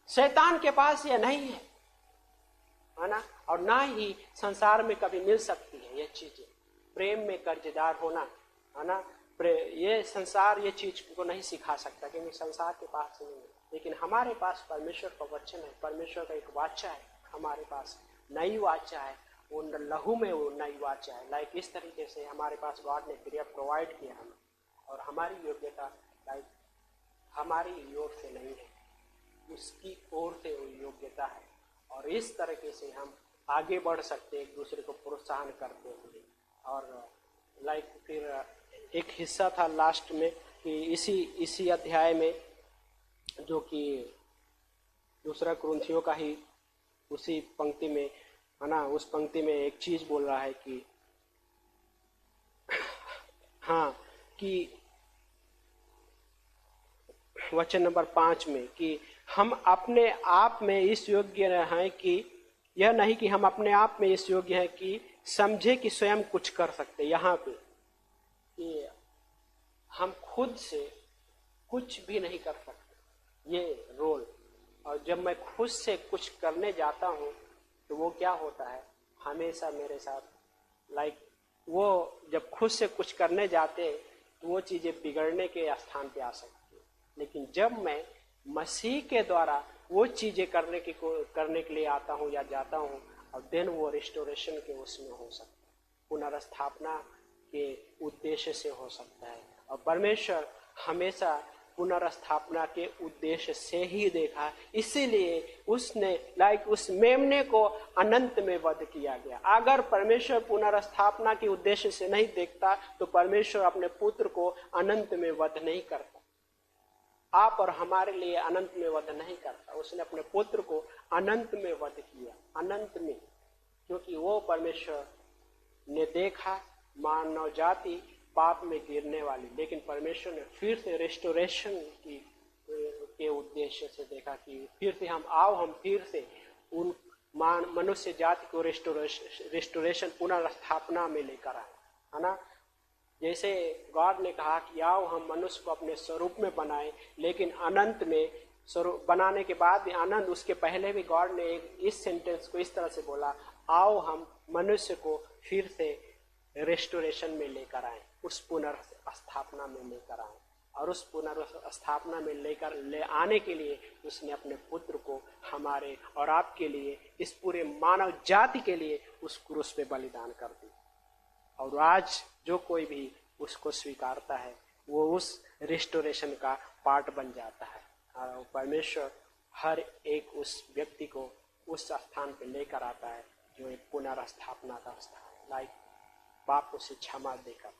E: शैतान के पास ये नहीं है ना, और ना ही संसार में कभी मिल सकती है ये चीजें। प्रेम में कर्जदार होना है ना, ये संसार ये चीज को नहीं सिखा सकता, क्योंकि संसार के पास नहीं है। लेकिन हमारे पास परमेश्वर का वचन है, परमेश्वर का एक वाचा है, हमारे पास नई वाचा है, वो लहू में वो नई वाचा है। लाइक इस तरीके से हमारे पास गॉड ने क्रिया प्रोवाइड किया हमें, और हमारी योग्यता लाइक हमारी ओर से नहीं है, उसकी ओर से वो योग्यता है। और इस तरीके से हम आगे बढ़ सकते हैं एक दूसरे को प्रोत्साहन करते हुए। और लाइक फिर एक हिस्सा था लास्ट में कि इसी अध्याय में, जो कि दूसरा कुरिन्थियों का ही उसी पंक्ति में है ना, उस पंक्ति में एक चीज बोल रहा है कि हाँ, कि वचन नंबर 5 में कि हम अपने आप में इस योग्य हैं कि यह नहीं कि हम अपने आप में इस योग्य हैं कि समझे कि स्वयं कुछ कर सकते। यहाँ पे कि हम खुद से कुछ भी नहीं कर सकते, ये रोल। और जब मैं खुद से कुछ करने जाता हूँ तो वो क्या होता है हमेशा मेरे साथ लाइक वो जब खुद से कुछ करने जाते तो वो चीजें बिगड़ने के स्थान पे आ सकती है। लेकिन जब मैं मसीह के द्वारा वो चीजें करने के लिए आता हूँ या जाता हूँ, और देन वो रिस्टोरेशन के उसमें हो सकता है, पुनर्स्थापना के उद्देश्य से हो सकता है। और परमेश्वर हमेशा पुनर्स्थापना के उद्देश्य से ही देखा, इसीलिए उसने लाइक उस मेमने को अनंत में वध किया गया। अगर परमेश्वर पुनर्स्थापना के उद्देश्य से नहीं देखता तो परमेश्वर अपने पुत्र को अनंत में वध नहीं करता, आप और हमारे लिए अनंत में वध नहीं करता। उसने अपने पुत्र को अनंत में वध किया, अनंत में, क्योंकि वो परमेश्वर ने देखा मानव जाति पाप में गिरने वाली, लेकिन परमेश्वर ने फिर से रेस्टोरेशन के उद्देश्य से देखा कि फिर से हम फिर से उन मनुष्य जाति को रेस्टोरेशन पुनर्स्थापना में लेकर आए, है ना। जैसे गॉड ने कहा कि आओ हम मनुष्य को अपने स्वरूप में बनाए, लेकिन अनंत में स्वरूप बनाने के बाद भी आनंद, उसके पहले भी गॉड ने इस सेंटेंस को इस तरह से बोला, आओ हम मनुष्य को फिर से रेस्टोरेशन में लेकर आए, उस पुनर्स्थापना में लेकर आए। और उस पुनर्स्थापना में ले आने के लिए उसने अपने पुत्र को हमारे और आपके लिए, इस पूरे मानव जाति के लिए उस क्रूस पे बलिदान कर दिया। और आज जो कोई भी उसको स्वीकारता है वो उस रेस्टोरेशन का पार्ट बन जाता है। और परमेश्वर हर एक उस व्यक्ति को उस स्थान पे लेकर आता है जो एक पुनर्स्थापना का स्थान है, लाइक पाप से क्षमा देकर।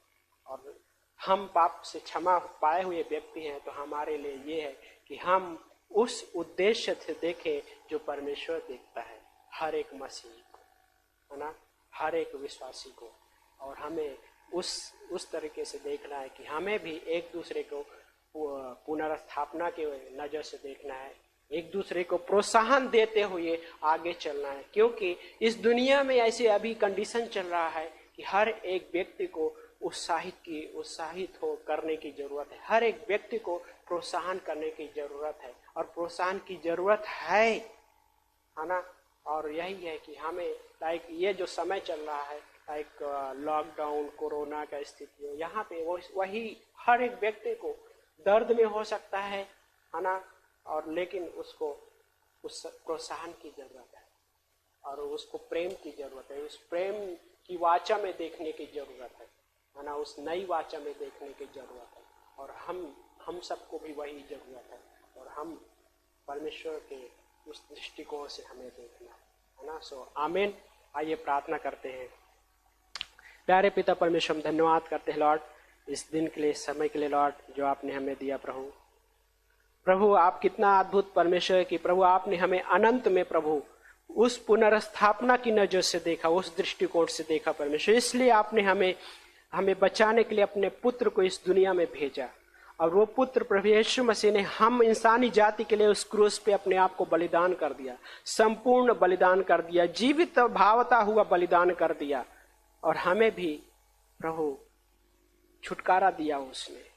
E: और हम पाप से क्षमा पाए हुए व्यक्ति हैं, तो हमारे लिए ये है कि हम उस उद्देश्य से देखें जो परमेश्वर देखता है हर एक मसीह को, है ना, हर एक विश्वासी को। और हमें उस तरीके से देखना है कि हमें भी एक दूसरे को पुनर्स्थापना के नजर से देखना है, एक दूसरे को प्रोत्साहन देते हुए आगे चलना है। क्योंकि इस दुनिया में ऐसे अभी कंडीशन चल रहा है कि हर एक व्यक्ति को उत्साहित हो करने की जरूरत है, हर एक व्यक्ति को प्रोत्साहन करने की जरूरत है, और प्रोत्साहन की जरूरत है ना। और यही है कि हमें लाइक ये जो समय चल रहा है, एक लॉकडाउन कोरोना का स्थिति हो, यहाँ पे वो वही हर एक व्यक्ति को दर्द में हो सकता है ना, और लेकिन उसको उस प्रोत्साहन की जरूरत है और उसको प्रेम की जरूरत है, उस प्रेम की वाचा में देखने की जरूरत है ना, उस नई वाचा में देखने की जरूरत है। और हम सबको भी वही जरूरत है और हम परमेश्वर के उस दृष्टिकोण से हमें देखना है ना। सो आमीन। आइए प्रार्थना करते हैं। प्यारे पिता परमेश्वर, हम धन्यवाद करते हैं लॉर्ड इस दिन के लिए, इस समय के लिए लॉर्ड जो आपने हमें दिया। प्रभु आप कितना अद्भुत परमेश्वर है कि प्रभु आपने हमें अनंत में प्रभु उस पुनर्स्थापना की नजर से देखा, उस दृष्टिकोण से देखा परमेश्वर। इसलिए आपने हमें बचाने के लिए अपने पुत्र को इस दुनिया में भेजा और वो पुत्र प्रभु यीशु मसीह ने हम इंसानी जाति के लिए उस क्रूस पे अपने आप को बलिदान कर दिया, संपूर्ण बलिदान कर दिया, जीवित भावता हुआ बलिदान कर दिया और हमें भी प्रभु छुटकारा दिया उसने।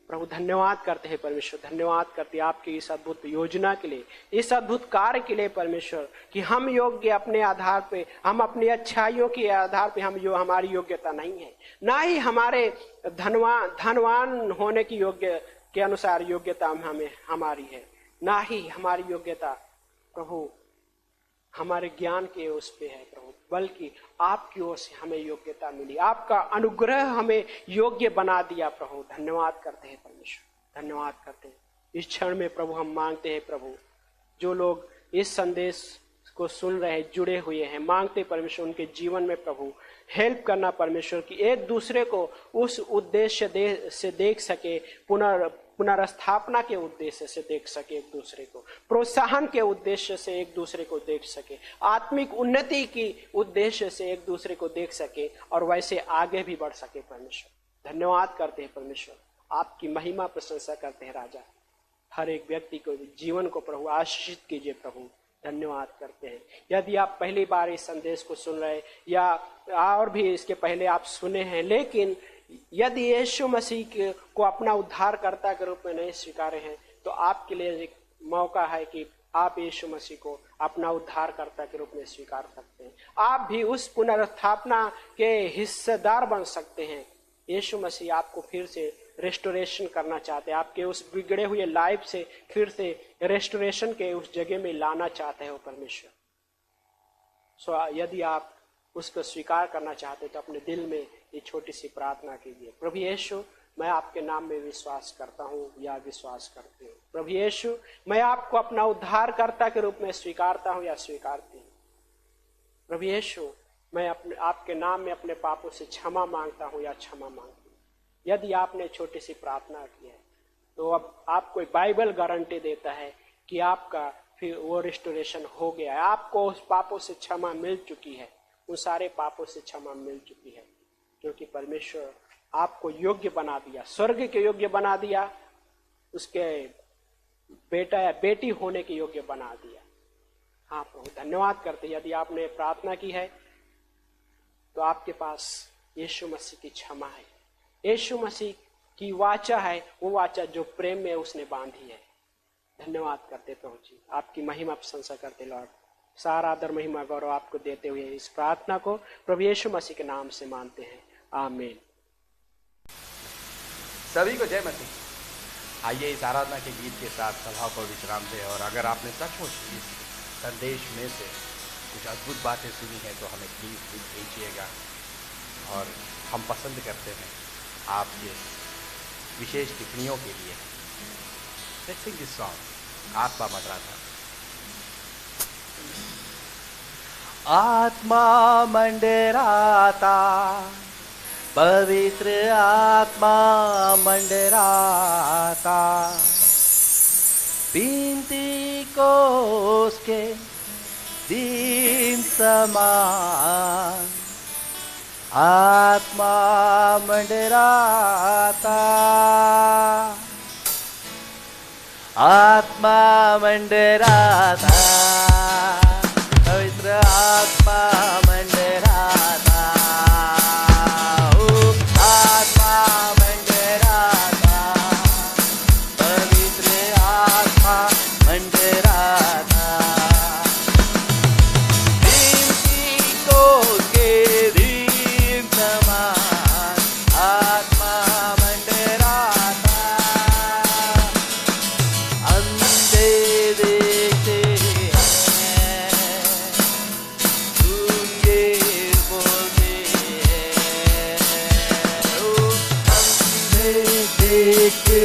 E: प्रभु धन्यवाद करते हैं परमेश्वर, धन्यवाद करते हैं आपकी इस अद्भुत योजना के लिए, इस अद्भुत कार्य के लिए परमेश्वर कि हम योग्य अपने आधार पे, हम अपनी अच्छाइयों के आधार पे हमारी योग्यता नहीं है, ना ही हमारे धनवान होने की योग्य के अनुसार योग्यता हमारी है, ना ही हमारी योग्यता प्रभु हमारे ज्ञान के उस पे है प्रभु, बल्कि आपकी ओर से हमें योग्यता मिली, आपका अनुग्रह हमें योग्य बना दिया प्रभु। धन्यवाद करते हैं परमेश्वर, धन्यवाद करते हैं। इस क्षण में प्रभु हम मांगते हैं प्रभु, जो लोग इस संदेश को सुन रहे हैं, जुड़े हुए हैं, मांगते परमेश्वर उनके जीवन में प्रभु हेल्प करना परमेश्वर की एक दूसरे को उस उद्देश्य से देख सके, पुनर्स्थापना के उद्देश्य से देख सके, एक दूसरे को प्रोत्साहन के उद्देश्य से एक दूसरे को देख सके, आत्मिक उन्नति की उद्देश्य से एक दूसरे को देख सके और वैसे आगे भी बढ़ सके परमेश्वर। धन्यवाद करते हैं परमेश्वर, आपकी महिमा प्रशंसा करते हैं राजा। हर एक व्यक्ति को जीवन को प्रभु आशीषित कीजिए प्रभु, धन्यवाद करते हैं। यदि आप पहली बार इस संदेश को सुन रहे या और भी इसके पहले आप सुने हैं, लेकिन यदि यीशु मसीह को अपना उद्धारकर्ता के रूप में नहीं स्वीकारे हैं, तो आपके लिए एक मौका है कि आप यीशु मसीह को अपना उद्धारकर्ता के रूप में स्वीकार सकते हैं। आप भी उस पुनर्स्थापना के हिस्सेदार बन सकते हैं। यीशु मसीह आपको फिर से रेस्टोरेशन करना चाहते हैं, आपके उस बिगड़े हुए लाइफ से फिर से रेस्टोरेशन के उस जगह में लाना चाहते हो परमेश्वर। सो यदि आप उसको स्वीकार करना चाहते तो अपने दिल में ये छोटी सी प्रार्थना कीजिए। प्रभु यीशु, मैं आपके नाम में विश्वास करता हूँ या विश्वास करती हूँ। प्रभु यीशु, मैं आपको अपना उद्धारकर्ता के रूप में स्वीकारता हूँ या स्वीकारती हूँ। प्रभु यीशु, मैं आपके नाम में अपने पापों से क्षमा मांगता हूँ या क्षमा मांगती हूँ। यदि आपने छोटी सी प्रार्थना की है तो अब आपको बाइबल गारंटी देता है कि आपका फिर वो रिस्टोरेशन हो गया है, आपको उस पापों से क्षमा मिल चुकी है, उन सारे पापों से क्षमा मिल चुकी है, क्योंकि परमेश्वर आपको योग्य बना दिया, स्वर्ग के योग्य बना दिया, उसके बेटा या बेटी होने के योग्य बना दिया। हाँ प्रभु, धन्यवाद करते। यदि आपने प्रार्थना की है तो आपके पास यीशु मसीह की क्षमा है, यीशु मसीह की वाचा है, वो वाचा जो प्रेम में उसने बांधी है। धन्यवाद करते प्रभु जी, आपकी महिमा प्रशंसा करते लॉर्ड। सारा आदर महिमा गौरव आपको देते हुए इस प्रार्थना को प्रभु यीशु मसीह के नाम से मानते हैं, आमीन।
A: सभी को जय मसीह। आइए इस आराधना के गीत के साथ सभा को विश्राम दें, और अगर आपने सचमुच इस संदेश में से कुछ अद्भुत बातें सुनी हैं तो हमें प्लीज भेजिएगा, और हम पसंद करते हैं आपके विशेष टिप्पणियों के लिए। लेट्स सिंग दिस सॉन्ग, आत्मा मंडराता।
B: आत्मा मंडराता, पवित्र आत्मा मंडराता, पेंतीकोस्त के दिन समान आत्मा मंडराता, आत्मा मंडराता, पवित्र आत्मा मंडराता, आत्मा मंडराता, पवित्र आत्मा मंडराता, पेंतीकोस्त के
C: देखते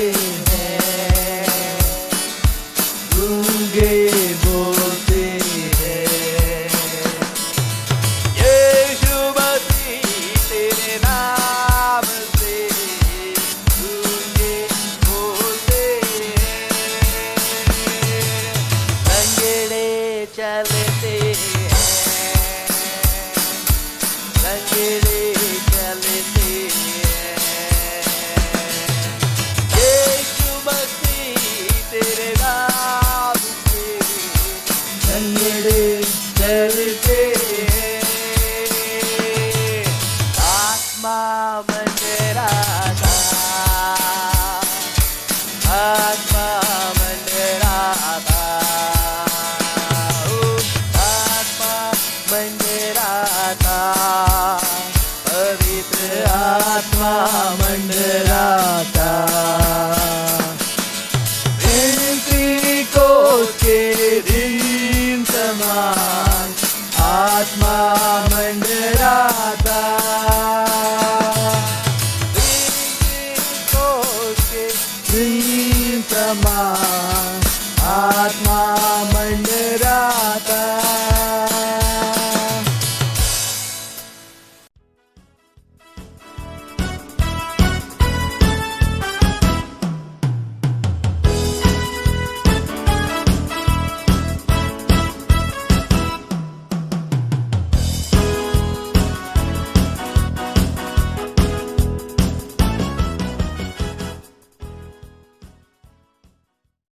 C: हैं, गूंगे बोलते हैं।
A: यीशु मसीह तेरे नाम से गूंगे बोलते हैं।
B: लंगड़े चलते हैं, लंगड़े चलते हैं।
A: यीशु मसीह तेरे नाम से
C: लंगड़े चलते हैं।
B: आत्मा मंडराता, आत्मा मंडराता, आत्मा मंडराता, पवित्र
C: आत्मा मंडराता, पेंतीकोस के दिन समान आत्मा मंडराता।